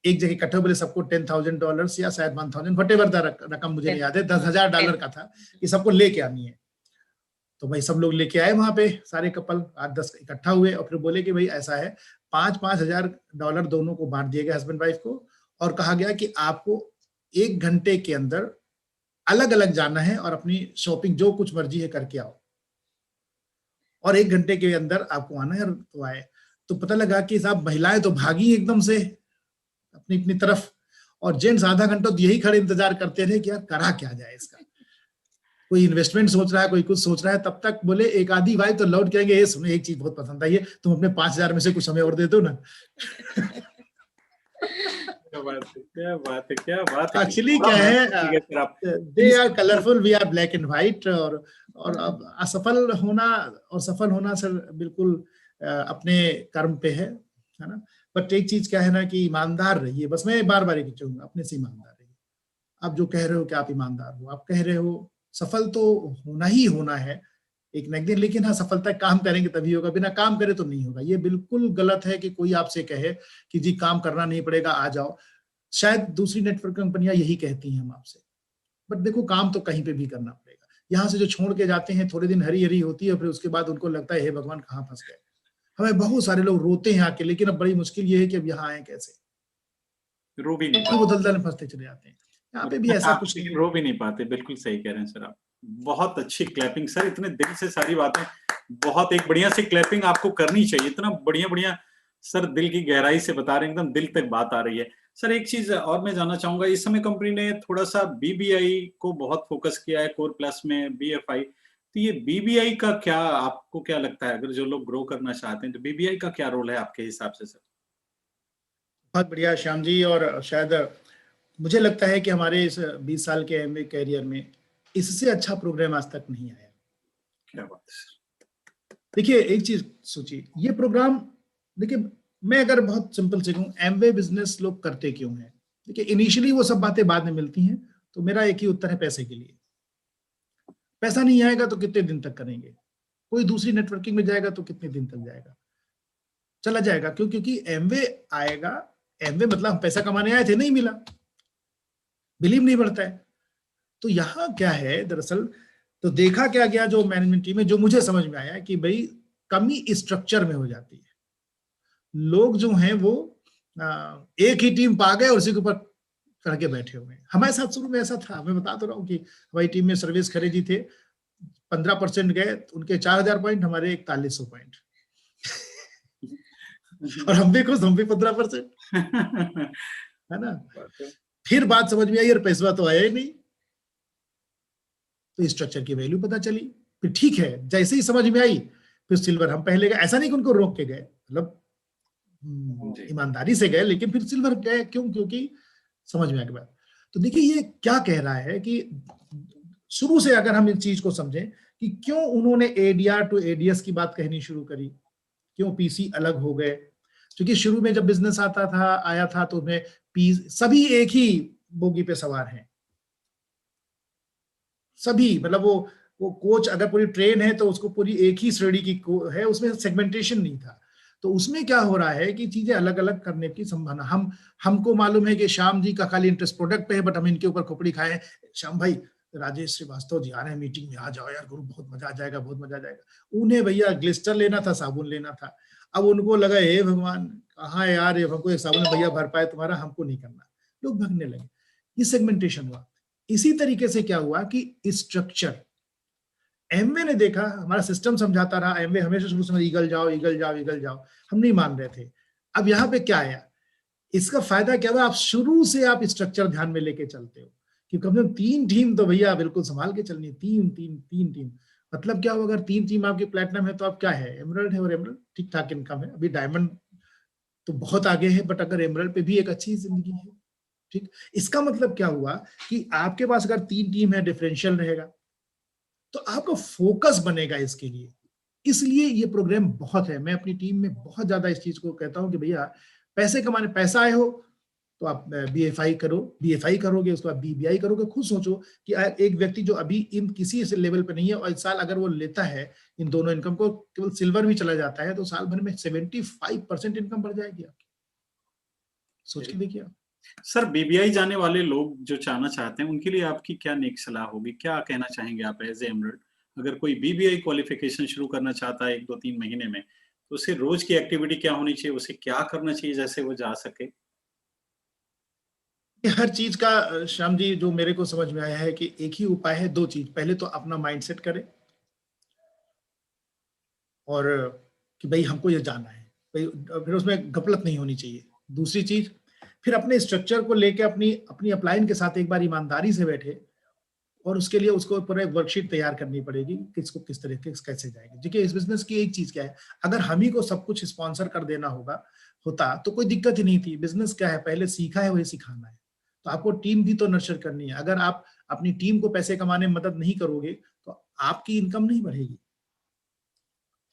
एक जगह इकट्ठे बोले सबको $10,000 या शायद 1,000 वटेवर रकम मुझे नहीं याद है, $10,000 का था कि सबको लेके आनी है। तो भाई सब लोग लेके आए वहां पे, सारे कपल 8-10 इकट्ठा हुए और फिर बोले कि भाई ऐसा है, $5,000 दोनों को बांट दिए गए, हस्बैंड वाइफ को, और कहा गया कि आपको 1 घंटे के अंदर अलग अलग जाना है और अपनी शॉपिंग जो कुछ मर्जी है करके आओ, और 1 घंटे के अंदर आपको आना है। तो आए तो पता लगा कि साहब महिलाएं तो भागी एकदम से अपनी अपनी तरफ, और जेंट्स आधा घंटा तो यही खड़े इंतजार करते रहे कि यार करा क्या जाए इसका, कोई इन्वेस्टमेंट सोच रहा है, कोई कुछ सोच रहा है। तब तक बोले एक आधी वाइफ तो लौट के आएंगे, ये सुनो एक चीज बहुत पसंद आई है, तुम अपने 5,000 में से कुछ हमें और दे दो ना। क्या बात है, क्या बात है, क्या बात है। एक्चुअली क्या है, सर आप they are colourful, we are black and white. और अब असफल होना और सफल होना सर बिल्कुल अपने कर्म पे है ना। बट एक चीज क्या है ना कि ईमानदार रहिए, बस मैं बार बार एक कहूंगा, अपने से ईमानदार रहिए। आप जो कह रहे हो कि आप ईमानदार हो, आप कह रहे हो सफल तो होना ही होना है एक न एक दिन, लेकिन हाँ सफलता काम करेंगे तभी होगा, बिना काम करे तो नहीं होगा। ये बिल्कुल गलत है कि कोई आपसे कहे कि जी काम करना नहीं पड़ेगा, आ जाओ। शायद दूसरी नेटवर्क कंपनियां यही कहती हैं हम आपसे, बट देखो काम तो कहीं पे भी करना पड़ेगा। यहाँ से जो छोड़ के जाते हैं थोड़े दिन हरी हरी होती है, फिर उसके बाद उनको लगता है हे भगवान कहाँ फंस गए। हमें बहुत सारे लोग रोते हैं आके, लेकिन अब बड़ी मुश्किल ये है कि अब यहाँ आए कैसे, रो भी नहीं फिर वो दलदल में फंसते चले जाते हैं। यहाँ पे भी ऐसा आप, कुछ नहीं है। रो भी नहीं पाते, बिल्कुल सही कह रहे हैं सर आप। बहुत अच्छी क्लैपिंग सर, इतने दिल से सारी बातें, बहुत एक बढ़िया सी क्लैपिंग आपको करनी चाहिए, इतना बढ़िया बढ़िया सर दिल की गहराई से बता रहे हैं, एकदम दिल तक बात आ रही है। सर एक चीज और मैं जानना चाहूंगा, इस समय कंपनी ने थोड़ा सा बीबीआई को बहुत फोकस किया है, कोर प्लस में बीएफआई, तो ये बीबीआई का क्या, आपको क्या लगता है, अगर जो लोग ग्रो करना चाहते हैं तो बीबीआई का क्या रोल है आपके हिसाब से सर? बहुत बढ़िया श्याम जी, और शायद मुझे लगता है कि हमारे इस 20 साल के एमबीए कैरियर में इससे अच्छा प्रोग्राम आज तक नहीं आया। क्या बात है सर। देखिए एक चीज सोचिए, ये प्रोग्राम, देखिए मैं अगर बहुत सिंपल से कहूँ, एमवे बिजनेस लोग करते क्यों हैं? देखिए इनिशियली वो सब बातें बाद में मिलती हैं, तो मेरा एक ही उत्तर है, पैसे के लिए। पैसा नहीं आएगा तो कितने दिन तक करेंगे? कोई दूसरी नेटवर्किंग में जाएगा तो कितने दिन तक जाएगा? चला जाएगा। क्यों? क्योंकि एमवे आएगा, एमवे मतलब हम पैसा कमाने आए थे, नहीं मिला, बिलीव नहीं बढ़ता है। तो यहाँ क्या है दरअसल, तो देखा क्या गया जो मैनेजमेंट टीम में, जो मुझे समझ में आया कि भाई कमी स्ट्रक्चर में हो जाती है। लोग जो हैं वो एक ही टीम पा गए और उसी के ऊपर करके बैठे हुए हैं। हमारे साथ शुरू में ऐसा था, मैं बता तो रहा हूँ कि हमारी टीम में सर्विस खरीदी थे, 15% गए, उनके 4,000 पॉइंट, हमारे 4100 पॉइंट। और हम भी खुश, हम भी 15%, है ना। फिर बात समझ में आई, यार पैसा तो आया ही नहीं, तो स्ट्रक्चर की वैल्यू पता चली। फिर ठीक है, जैसे ही समझ में आई फिर सिल्वर हम पहले गए, ऐसा नहीं कि उनको रोक के गए, मतलब ईमानदारी से गए, लेकिन फिर सिल्वर गए। क्यों? क्योंकि समझ में आ गया। तो देखिए ये क्या कह रहा है कि शुरू से अगर हम इस चीज को समझें कि क्यों उन्होंने एडीआर टू एडीएस की बात कहनी शुरू करी, क्यों पीसी अलग हो गए? क्योंकि शुरू में जब बिजनेस आया था तो उसमें सभी एक ही बोगी पे सवार हैं, सभी, मतलब वो कोच अगर पूरी ट्रेन है तो उसको पूरी एक ही श्रेणी की है, उसमें सेगमेंटेशन नहीं था। तो उसमें क्या हो रहा है कि चीजें अलग अलग करने की संभावना, हमको मालूम है कि श्याम जी का खाली इंटरेस्ट प्रोडक्ट पे है, बट हम इनके ऊपर खोपड़ी खाए, श्याम भाई राजेश श्रीवास्तव जी आ रहे हैं मीटिंग में, आ जाओ यार गुरु, बहुत मजा आ जाएगा, बहुत मजा आ जाएगा। उन्हें भैया ग्लिस्टर लेना था, साबुन लेना था। अब उनको लगा हे भगवान कहाँ यार, हमको एक साबुन भैया भर पाए तुम्हारा, हमको नहीं करना, लोग भागने लगे। ये सेगमेंटेशन हुआ। इसी तरीके से क्या हुआ कि स्ट्रक्चर, एमवे ने देखा, हमारा सिस्टम समझाता रहा, एमवे हमेशा शुरू से ईगल जाओ ईगल जाओ ईगल जाओ, हम नहीं मान रहे थे। अब यहाँ पे क्या आया, इसका फायदा क्या हुआ, आप शुरू से आप स्ट्रक्चर ध्यान में लेके चलते हो कि कम से कम 3 टीम तो भैया बिल्कुल संभाल के चलनी है, 3 टीम। मतलब क्या होगा, अगर 3 टीम आपकी प्लेटिनम है तो आप क्या है, एमरल्ड है, और एमरल्ड ठीक ठाक इनकम है। अभी डायमंड तो बहुत आगे है, बट अगर एमरल्ड पे भी एक अच्छी जिंदगी है। ठीक, इसका मतलब क्या हुआ कि आपके पास अगर 3 टीम है, डिफरेंशियल रहेगा, तो आपका फोकस बनेगा इसके लिए। इसलिए ये प्रोग्राम बहुत है, मैं अपनी टीम में बहुत ज्यादा इस चीज को कहता हूं कि भैया पैसे कमाने, पैसा आए हो तो आप बीएफआई करो, बीएफआई करोगे उसके बाद बीबीआई करोगे। खुद सोचो कि एक व्यक्ति जो अभी इन किसी से लेवल पे नहीं है और इस साल अगर वो लेता है इन दोनों इनकम को, केवल सिल्वर भी चला जाता है तो साल भर में 75% इनकम बढ़ जाएगी आपकी। सोच के देखिए आप। सर, बीबीआई जाने वाले लोग जो जाना चाहते हैं उनके लिए आपकी क्या नेक सलाह होगी, क्या कहना चाहेंगे आप एज ए एमरल्ड? अगर कोई बीबीआई क्वालिफिकेशन शुरू करना चाहता है 1-2-3 महीने में, तो उसे रोज की एक्टिविटी क्या होनी चाहिए, उसे क्या करना चाहिए जैसे वो जा सके? हर चीज का श्याम जी जो मेरे को समझ में आया है कि एक ही उपाय है, 2 चीज। पहले तो अपना माइंडसेट करें और कि भाई हमको ये जाना है, भाई फिर उसमें गफलत नहीं होनी चाहिए। दूसरी चीज, फिर अपने स्ट्रक्चर को लेके अपनी अपनी अपलाइन के साथ एक बार ईमानदारी से बैठे और उसके लिए उसको ऊपर एक वर्कशीट तैयार करनी पड़ेगी, किसको किस तरीके कैसे जाएगी। देखिए इस बिजनेस की एक चीज क्या है, अगर हम ही को सब कुछ स्पॉन्सर कर देना होता तो कोई दिक्कत ही नहीं थी। बिजनेस क्या है, पहले सीखा है वही सिखाना है। तो आपको टीम भी तो नर्चर करनी है। अगर आप अपनी टीम को पैसे कमाने में मदद नहीं करोगे तो आपकी इनकम नहीं बढ़ेगी।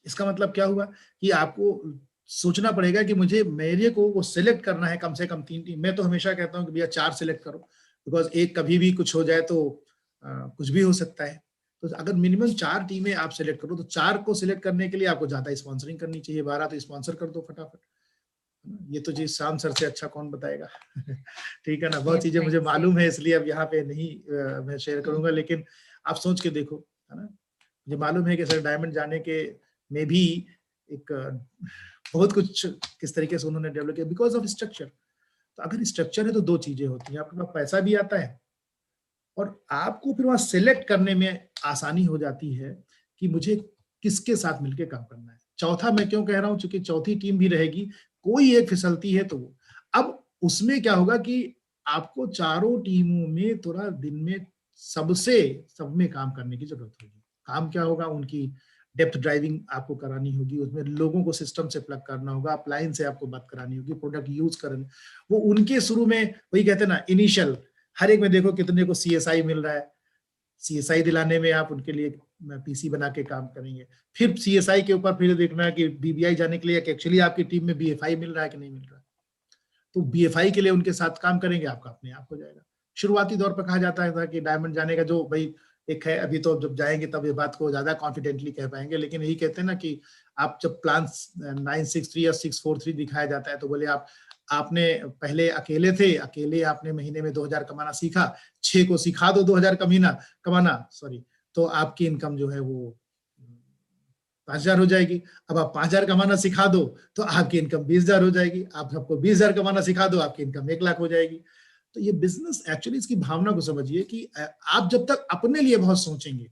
इसका मतलब क्या हुआ कि आपको सोचना पड़ेगा कि मुझे मेरे को वो सिलेक्ट करना है कम से कम 3 टीम। मैं तो हमेशा कहता हूं कि भैया 4 सिलेक्ट करो, बिकॉज एक कभी भी कुछ हो जाए तो कुछ भी हो सकता है। तो अगर मिनिमम 4 टीमें आप सिलेक्ट करो तो 4 को सिलेक्ट करने के लिए आपको ज्यादा स्पॉन्सरिंग करनी चाहिए। 12 तो स्पॉन्सर कर दो फटाफट। ये तो जी शाम सर से अच्छा कौन बताएगा। ठीक है ना, बहुत चीजें मुझे मालूम है इसलिए अब यहाँ पे नहीं मैं शेयर करूंगा, लेकिन आप सोच के देखो, है ना। मुझे मालूम है कि सर डायमंड जाने के में भी एक बहुत कुछ किस तरीके से उन्होंने डेवलप किया बिकॉज ऑफ स्ट्रक्चर। तो अगर स्ट्रक्चर है तो 2 चीजें होती हैं, आपके पास पैसा भी आता है और आपको फिर वहां सेलेक्ट करने में आसानी हो जाती है कि मुझे किसके साथ मिलकर काम करना है। चौथा मैं क्यों कह रहा हूं, क्योंकि चौथी टीम भी रहेगी, कोई एक फिसलती है तो वो, अब उसमें क्या होगा कि आपको चारों टीमों में थोड़ा दिन में सब में काम करने की जरूरत होगी। काम क्या होगा, उनकी डेप्थ ड्राइविंग आपको करानी होगी, उसमें लोगों को सिस्टम से प्लग करना होगा, अपलाइन से आपको बात करानी होगी, प्रोडक्ट यूज करना। वो उनके शुरू में वही कहते हैं ना, इनिशियल हर एक में देखो कितने को सीएसआई मिल रहा है, सीएसआई दिलाने में आप उनके लिए पीसी बना के काम करेंगे। फिर सीएसआई के ऊपर फिर देखना है कि बीबीआई जाने के लिए एक्चुअली आपकी टीम में बीएफआई मिल रहा है कि नहीं मिल रहा है। तो बीएफआई के लिए उनके साथ काम करेंगे, आपका अपने आप हो जाएगा। शुरुआती दौर पर कहा जाता है कि डायमंड जाने का जो भाई एक है, अभी तो जब जाएंगे तब ये बात को ज्यादा कॉन्फिडेंटली कह पाएंगे, लेकिन यही कहते हैं ना कि आप जब प्लान 963 या 643 दिखाया जाता है तो बोले आपने पहले अकेले थे, अकेले आपने महीने में 2000 कमाना सीखा, 6 को सिखा दो 2000 कमाना सॉरी, तो आपकी इनकम जो है वो 5000 हो जाएगी। अब आप 5000 कमाना सिखा दो तो आपकी इनकम 20000 हो जाएगी। आप सबको 20000 कमाना सिखा दो, आपकी इनकम 1 लाख हो जाएगी। तो ये बिजनेस एक्चुअली इसकी भावना को समझिए कि आप जब तक अपने लिए बहुत सोचेंगे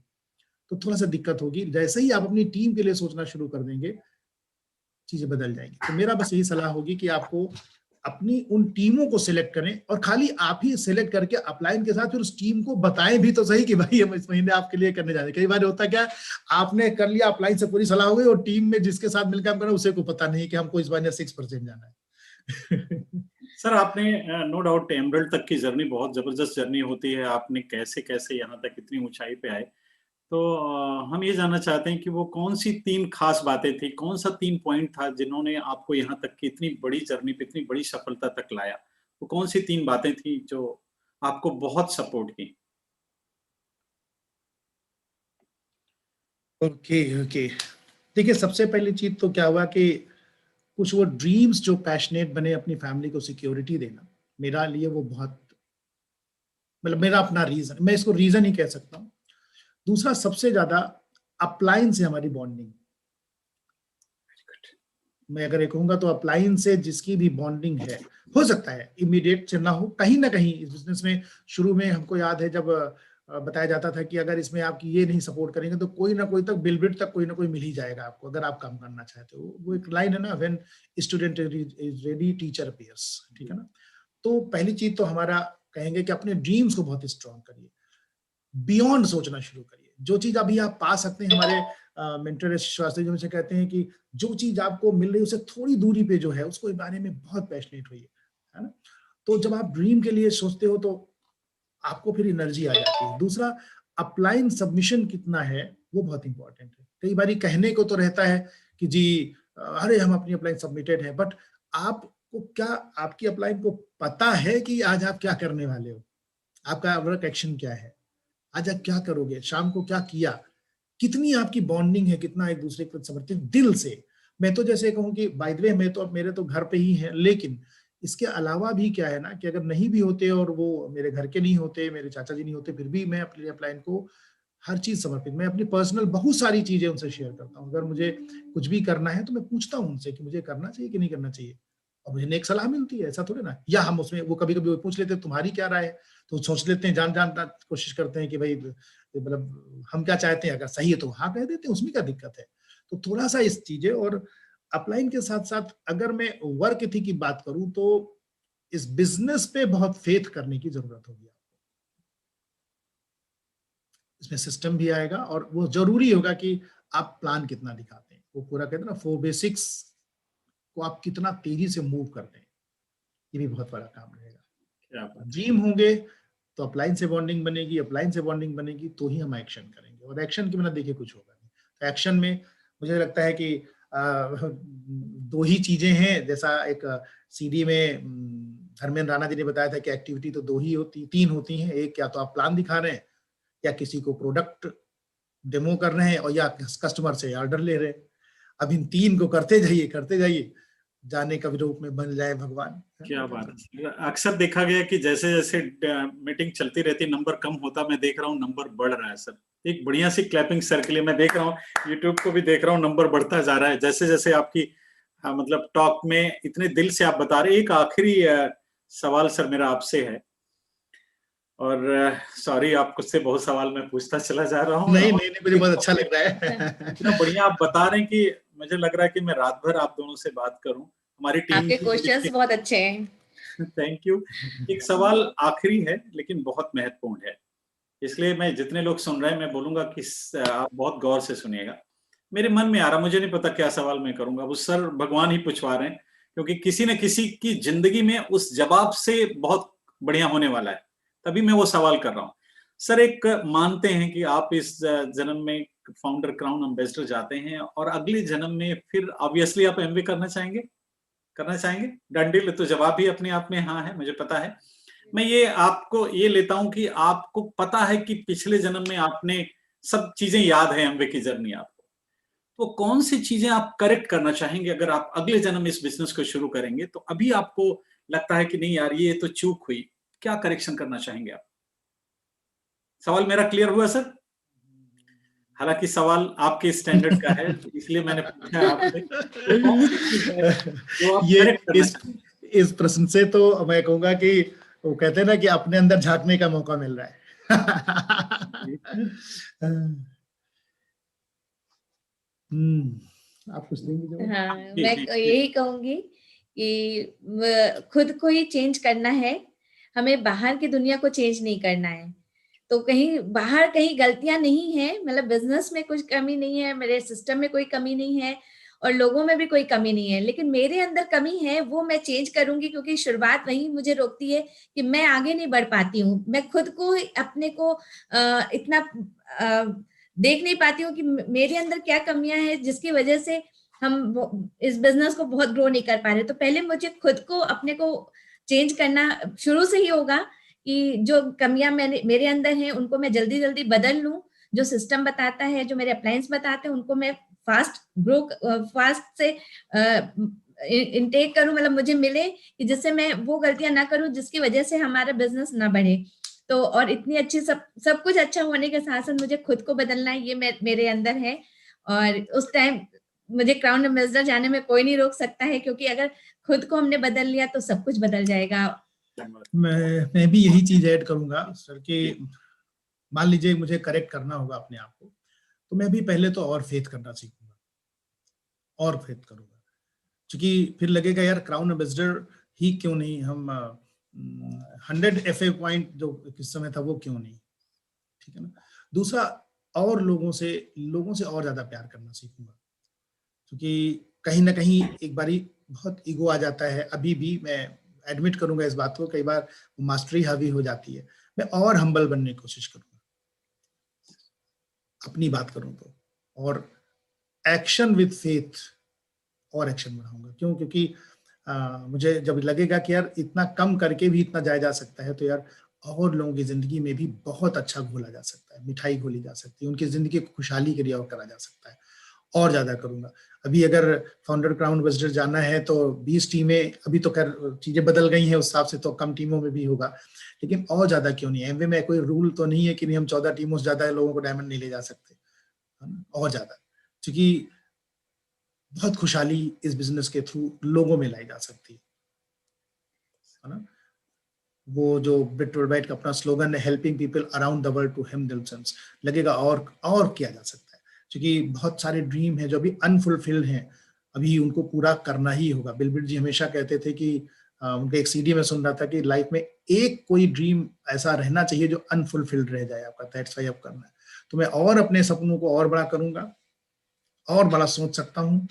तो थोड़ा सा दिक्कत होगी, जैसे ही आप अपनी टीम के लिए सोचना शुरू कर देंगे चीजें बदल जाएंगी। तो मेरा बस यही सलाह होगी कि आपको अपनी उन टीमों को सिलेक्ट करें और खाली आप ही सिलेक्ट करके अपलाइन के साथ फिर उस टीम को बताएं भी तो सही कि भाई हम इस महीने आपके लिए करने जा रहे हैं। कई बार होता क्या, आपने कर लिया, अपलाइन से पूरी सलाह हो गई और टीम में जिसके साथ मिलकर काम करना उसे को पता नहीं कि हमको इस महीने 6% जाना है। सर, आपने नो डाउट एमरल्ड तक की जर्नी बहुत जबरदस्त जर्नी होती है। आपने कैसे कैसे यहाँ तक इतनी ऊंचाई पे आए, तो हम ये जानना चाहते हैं कि वो कौन सी 3 खास बातें थी, कौन सा 3 पॉइंट था जिन्होंने आपको यहाँ तक की इतनी बड़ी जर्नी पे इतनी बड़ी सफलता तक लाया? वो कौन सी 3 बातें थी जो आपको बहुत सपोर्ट की? ओके ओके, देखिए सबसे पहली चीज तो क्या हुआ कि कुछ वो ड्रीम्स जो पैशनेट बने अपनी फैमिली को सिक्योरिटी देना, मेरा लिए वो बहुत, मतलब मेरा अपना रीजन, मैं इसको रीजन ही कह सकता हूँ। दूसरा सबसे ज्यादा अपलाइन से हमारी बॉन्डिंग, मैं अगर एक कहूंगा तो अपलाइन से जिसकी भी बॉन्डिंग है, हो सकता है इमीडिएट से ना हो, कहीं ना कहीं इस बिजनेस में शुरू में हमको याद है जब बताया जाता था कि अगर इसमें आपकी ये नहीं सपोर्ट करेंगे तो कोई ना कोई तक बिल तक कोई ना कोई मिल ही जाएगा आपको, अगर आप काम करना चाहते हो। वो एक लाइन है ना, when student is ready teacher appears, ठीक है ना। तो पहली चीज तो हमारा कहेंगे कि अपने ड्रीम्स को बहुत स्ट्रॉन्ग करिए, बियॉन्ड सोचना शुरू करिए। जो चीज अभी आप पा सकते हैं, हमारे मेंटर शास्त्री जी हमेशा कहते हैं कि जो चीज आपको मिल रही है उससे थोड़ी दूरी पे जो है उसको इस बारे में बहुत पैशनेट होइए, है ना। तो जब आप ड्रीम के लिए सोचते हो तो आपको फिर एनर्जी आ जाती है। दूसरा, अप्लाइन सबमिशन कितना है वो बहुत इंपॉर्टेंट है। कई बार कहने को तो रहता है कि जी अरे हम अपनी अप्लाइन सबमिटेड है, बट आपको क्या, आपकी अप्लाइन को पता है कि आज आप क्या करने वाले हो, आपका वर्क एक्शन क्या है, आज आप क्या करोगे, शाम को क्या किया, कितनी आपकी बॉन्डिंग है, कितना एक दूसरे के प्रति समर्पित दिल से। मैं तो जैसे कहूँ कि बाय द वे मैं तो मेरे तो घर पे ही है, लेकिन इसके अलावा भी क्या है ना कि अगर नहीं भी होते और वो मेरे घर के नहीं होते, मेरे चाचा जी नहीं होते, फिर भी मैं अपने अपलाइन को हर चीज समर्पित, मैं अपनी पर्सनल बहुत सारी चीजें उनसे शेयर करता हूँ। अगर मुझे कुछ भी करना है तो मैं पूछता हूँ उनसे कि मुझे करना चाहिए कि नहीं करना चाहिए, और मुझे नेक सलाह मिलती है, ऐसा थोड़े ना। या हम उसमें वो कभी कभी पूछ लेते हैं तुम्हारी क्या राय है, तो सोच लेते हैं, जान कोशिश करते हैं कि भाई मतलब हम क्या चाहते हैं, अगर सही है तो हाँ कह देते हैं, उसमें क्या दिक्कत है। तो थोड़ा सा इस चीजें, और अपलाइन के साथ साथ अगर मैं वर्क एथिक की बात करूं तो इस बिजनेस पे बहुत फेथ करने की जरूरत होगी आपको। इसमें सिस्टम भी आएगा और वो जरूरी होगा कि आप प्लान कितना दिखाते हैं, वो पूरा कहते हैं ना 4 बेसिक्स को आप कितना तेजी से मूव करते हैं, ये भी बहुत बड़ा काम रहेगा। ड्रीम होंगे तो अपलाइन से बॉन्डिंग बनेगी, अपलाइन से बॉन्डिंग बनेगी तो ही हम एक्शन करेंगे, और एक्शन के बिना देखिए कुछ होगा नहीं। तो एक्शन में मुझे लगता है कि दो ही चीजें हैं, जैसा एक सीडी में धर्मेंद्र राणा जी ने बताया था कि एक्टिविटी तो दो ही होती, तीन होती हैं, एक या तो आप प्लान दिखा रहे हैं, या किसी को प्रोडक्ट डेमो कर रहे हैं, और या कस्टमर से ऑर्डर ले रहे हैं। अब इन तीन को करते जाइए, जाने का रूप में बन जाए भगवान। क्या बात है। अक्सर देखा गया कि जैसे जैसे मीटिंग चलती रहती, नंबर कम होता, मैं देख रहा हूँ नंबर बढ़ रहा है सर। एक बढ़िया सी क्लैपिंग सर के लिए मैं देख रहा हूँ, यूट्यूब को भी देख रहा हूँ, नंबर बढ़ता जा रहा है जैसे जैसे आपकी मतलब टॉक में इतने दिल से आप बता रहे। एक आखिरी सवाल सर मेरा आपसे है, और सॉरी आपको से बहुत सवाल मैं पूछता चला जा रहा हूँ। नहीं, मुझे बहुत अच्छा लग रहा है। इतना बढ़िया आप बता रहे हैं कि मुझे लग रहा है कि मैं रात भर आप दोनों से बात करूं। हमारी टीम आपके क्वेश्चंस बहुत अच्छे हैं। Thank you. एक सवाल आखिरी है लेकिन बहुत महत्वपूर्ण है, इसलिए मैं जितने लोग सुन रहे हैं मैं बोलूंगा कि आप बहुत गौर से सुनिएगा। मेरे मन में आ रहा, मुझे नहीं पता क्या सवाल मैं करूंगा, वो सर भगवान ही पूछवा रहे हैं, क्योंकि किसी न किसी की जिंदगी में उस जवाब से बहुत बढ़िया होने वाला है, तभी मैं वो सवाल कर रहा हूँ। सर एक मानते हैं कि आप इस जन्म में फाउंडर क्राउन एम्बेसडर जाते हैं, और अगले जन्म में फिर ऑब्वियसली आप एमबीए करना चाहेंगे। डंडिल तो जवाब ही अपने आप में हाँ है, मुझे पता है। मैं ये आपको ये लेता हूं कि आपको पता है कि पिछले जन्म में आपने सब चीजें याद है एमबीए की जर्नी आपको, तो कौन सी चीजें आप करेक्ट करना चाहेंगे अगर आप अगले जन्म इस बिजनेस को शुरू करेंगे, तो अभी आपको लगता है कि नहीं यार ये तो चूक हुई, क्या करेक्शन करना चाहेंगे आप? सवाल मेरा क्लियर हुआ सर? हालांकि सवाल आपके स्टैंडर्ड का है इसलिए मैंने पूछा है आपसे, कौन सी चीज है जो आप करेक्ट करना चाहेंगे? इस प्रश्न से तो मैं कहूंगा कि वो कहते हैं ना कि अपने अंदर झांकने का मौका मिल रहा है। आप कुछ देंगे? हाँ, मैं यही कहूंगी कि खुद को ही चेंज करना है, हमें बाहर की दुनिया को चेंज नहीं करना है। तो कहीं बाहर कहीं गलतियां नहीं है, मतलब बिजनेस में कुछ कमी नहीं है, मेरे सिस्टम में कोई कमी नहीं है, और लोगों में भी कोई कमी नहीं है, लेकिन मेरे अंदर कमी है, वो मैं चेंज करूंगी, क्योंकि शुरुआत वही मुझे रोकती है कि मैं आगे नहीं बढ़ पाती हूँ। मैं खुद को अपने को इतना देख नहीं पाती हूँ कि मेरे अंदर क्या कमियां हैं जिसकी वजह से हम इस बिजनेस को बहुत ग्रो नहीं कर पा रहे। तो पहले मुझे खुद को अपने को चेंज करना शुरू से ही होगा कि जो कमियां मेरे अंदर हैं उनको मैं जल्दी जल्दी बदल लूं, जो सिस्टम बताता है, जो मेरे अप्लायंस बताते हैं, उनको मैं फास्ट से इनटेक करूं, मतलब मुझे मिले कि जिससे मैं वो गलतियां ना करूं जिसकी वजह से हमारा बिजनेस ना बढ़े। तो और इतनी अच्छी सब कुछ अच्छा होने के साथ साथ मुझे खुद को बदलना है, ये मेरे अंदर है। और उस टाइम मुझे क्राउन एम्बेसडर जाने में कोई नहीं रोक सकता है, क्योंकि अगर खुद को हमने बदल लिया तो सब कुछ बदल जाएगा। मैं भी यही चीज ऐड करूंगा सर कि मान लीजिए मुझे करेक्ट करना होगा अपने आप को, तो मैं भी पहले तो और फेथ करना सीखूंगा, और फेथ करूंगा, क्योंकि फिर लगेगा यार क्राउन एम्बेसडर ही क्यों नहीं, हम 100 FA पॉइंट जो किस समय था वो क्यों नहीं, ठीक है ना। दूसरा, और लोगों से और ज्यादा प्यार करना सीखूंगा, क्योंकि कहीं ना कहीं एक बारी बहुत ईगो आ जाता है। अभी भी मैं एडमिट करूंगा इस बात को, कई बार मास्टरी हावी हो जाती है। मैं और हम्बल बनने की कोशिश करूंगा, अपनी बात करूं तो। और एक्शन विद फेथ, और एक्शन बढ़ाऊंगा। क्यों? क्योंकि मुझे जब लगेगा कि यार इतना कम करके भी इतना जाया जा सकता है, तो यार और लोगों की जिंदगी में भी बहुत अच्छा घोला जा सकता है, मिठाई घोली जा सकती है, उनकी जिंदगी को खुशहाली के लिए और करा जा सकता है। और ज्यादा करूंगा। अभी अगर फाउंडर क्राउन एम्बेसडर जाना है तो 20 टीमें, अभी तो कर चीजें बदल गई हैं उस हिसाब से, तो कम टीमों में भी होगा, लेकिन और ज्यादा क्यों नहीं। एमवे में कोई रूल तो नहीं है कि नहीं हम 14 टीमों से ज्यादा लोगों को डायमंड नहीं ले जा सकते, है ना? और ज्यादा, क्योंकि बहुत खुशहाली इस बिजनेस के थ्रू लोगों में लाई जा सकती है ना? वो जो ब्रिट वर्ल्डवाइड का अपना स्लोगन है, helping people around the world to him themselves, लगेगा और किया जा सकता है, क्योंकि बहुत सारे ड्रीम हैं जो अभी अनफुलफिल्ड हैं, अभी उनको पूरा करना ही होगा। बिल गेट्स जी हमेशा कहते थे कि उनके एक सीडी में सुन रहा था कि लाइफ में एक कोई ड्रीम ऐसा रहना चाहिए जो अनफुलफिल्ड रह जाए आपका, दैट्स व्हाई आप करना है। तो मैं और अपने सपनों को और बड़ा करूंगा, और बड़ा सोच सकता हूँ,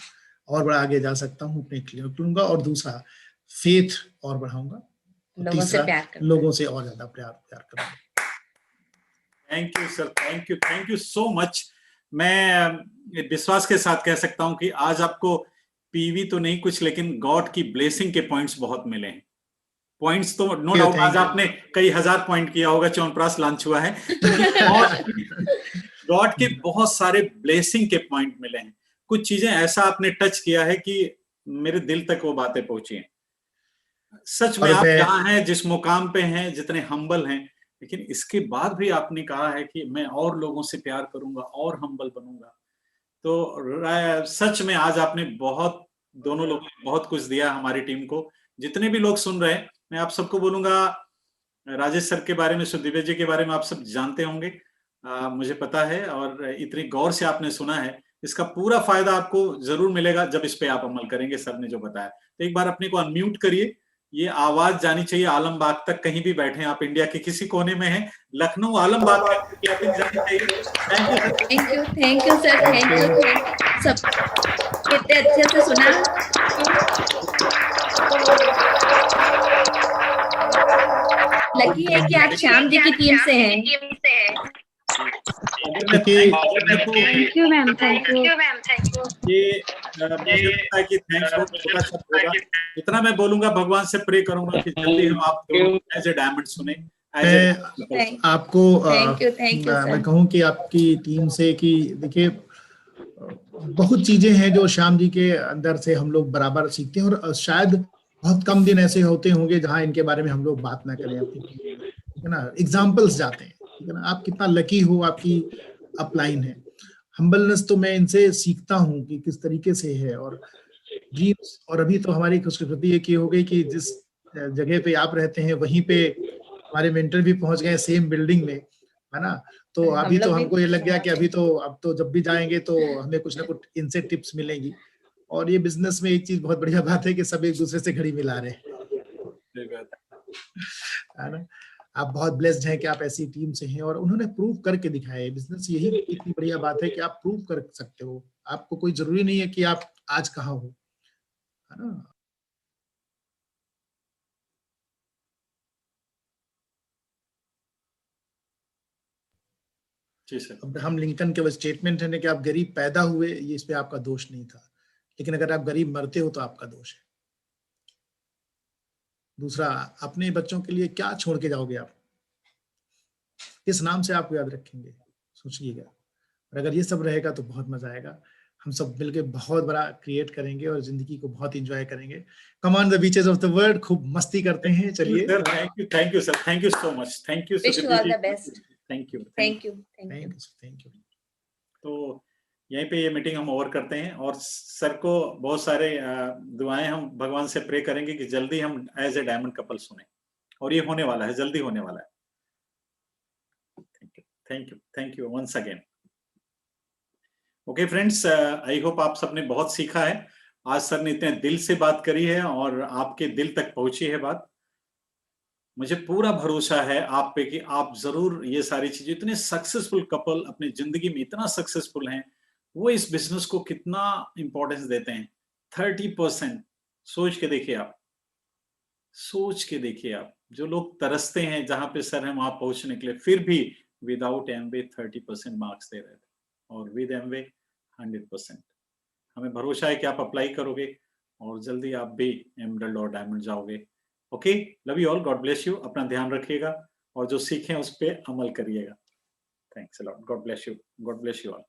और बड़ा आगे जा सकता हूँ, अपने क्लियर करूंगा। और दूसरा, फेथ और बढ़ाऊंगा। लोगों से प्यार करना, लोगों से और ज्यादा प्यार करूंगा। Thank you sir, thank you so much. मैं विश्वास के साथ कह सकता हूं कि आज आपको पीवी तो नहीं कुछ, लेकिन गॉड की ब्लेसिंग के पॉइंट्स बहुत मिले हैं। पॉइंट्स तो नो डाउट आज आपने कई हजार पॉइंट किया होगा, च्यवनप्राश लॉन्च हुआ है, गॉड के बहुत सारे ब्लेसिंग के पॉइंट मिले हैं। कुछ चीजें ऐसा आपने टच किया है कि मेरे दिल तक वो बातें पहुंची हैं। सच में आप जहां हैं, जिस मुकाम पे हैं, जितने हम्बल हैं, लेकिन इसके बाद भी आपने कहा है कि मैं और लोगों से प्यार करूंगा और हम्बल बनूंगा। तो सच में आज आपने दोनों लोगों ने बहुत कुछ दिया हमारी टीम को। जितने भी लोग सुन रहे हैं, मैं आप सबको बोलूंगा, राजेश सर के बारे में, सुदिव्या जी के बारे में आप सब जानते होंगे, मुझे पता है, और इतनी गौर से आपने सुना है। इसका पूरा फायदा आपको जरूर मिलेगा जब इस पे आप अमल करेंगे, सर ने जो बताया। तो एक बार अपने को अनम्यूट करिए, ये आवाज जानी चाहिए आलमबाग तक, कहीं भी बैठे आप इंडिया के किसी कोने में हैं, लखनऊ आलमबाग तक जानी चाहिए। Thank you sir, thank you सब, कितने अच्छे से सुना। लकी है कि आप श्याम जी की टीम से हैं। Thank you ma'am, thank you. ये मुझे लगता है कि थैंक्स बहुत छोटा शब्द होगा। इतना मैं बोलूंगा, भगवान से प्रे करूंगा कि जल्दी हम आप दोनों एज ए डायमंड सुने। आपको मैं कहूं कि आपकी टीम से कि देखिए, बहुत चीजें हैं जो श्याम जी के अंदर से हम लोग बराबर सीखते हैं, और शायद बहुत कम दिन ऐसे होते होंगे जहां इनके बारे में हम लोग बात ना करें अपनी टीम में, ठीक है ना? एग्जाम्पल्स जाते हैं, ठीक है ना? आप कितना लकी हो, आपकी अपलाइन है। हम्बलनेस तो मैं इनसे सीखता हूँ कि किस तरीके से है, और ड्रीम्स। और अभी तो हमारी खुशकिस्मती ये हो गई कि जिस जगह पे आप रहते हैं वहीं पे हमारे मेंटर भी पहुंच गए, सेम बिल्डिंग में, है ना? तो अभी तो हमको ये लग गया कि अब तो जब भी जाएंगे तो हमें कुछ ना कुछ इनसे टिप्स मिलेंगी। और ये बिजनेस में एक चीज बहुत बढ़िया बात है कि सब एक दूसरे से घड़ी मिला रहे हैं, है ना? आप बहुत ब्लेस्ड हैं कि आप ऐसी टीम से हैं, और उन्होंने प्रूव करके दिखाया है। बिजनेस यही इतनी बढ़िया बात है कि आप प्रूव कर सकते हो। आपको कोई जरूरी नहीं है कि आप आज कहाँ हो, है ना? अब्राहम लिंकन के वो स्टेटमेंट है कि आप गरीब पैदा हुए, ये इस पे आपका दोष नहीं था, लेकिन अगर आप गरीब मरते हो तो आपका दोष है। दूसरा, अपने बच्चों के लिए क्या छोड़ के जाओगे आप, किस नाम से आपको याद रखेंगे, सोचिएगा। और अगर ये सब रहेगा तो बहुत मजा आएगा। हम सब मिलके बहुत बड़ा क्रिएट करेंगे और जिंदगी को बहुत एंजॉय करेंगे। Come on the beaches of the world, खूब मस्ती करते हैं। चलिए, thank you sir, thank you so much, thank you, wish you all the best. Thank you, thank you, thank you. तो यहीं पे ये मीटिंग हम ओवर करते हैं, और सर को बहुत सारे दुआएं हम भगवान से प्रे करेंगे कि जल्दी हम एज ए डायमंड कपल सुने, और ये होने वाला है, जल्दी होने वाला है। Thank you once again. Okay friends, I hope आप सबने बहुत सीखा है। आज सर ने इतने दिल से बात करी है और आपके दिल तक पहुंची है बात। मुझे पूरा भरोसा है आप पे कि आप जरूर ये सारी चीजें, इतने सक्सेसफुल कपल अपनी जिंदगी में इतना सक्सेसफुल हैं, वो इस बिजनेस को कितना इंपॉर्टेंस देते हैं। 30%, सोच के देखिए आप, सोच के देखिए आप। जो लोग तरसते हैं जहां पे सर हम वहां पहुंचने के लिए, फिर भी विदाउट एमवे 30% मार्क्स दे रहे थे, और विद एमवे 100%। हमें भरोसा है कि आप अप्लाई करोगे और जल्दी आप भी एमरल्ड और डायमंड जाओगे। Okay, love you all, God bless you, अपना ध्यान रखिएगा और जो सीखें उस पर अमल करिएगा। Thanks a lot, God bless you, God bless you all.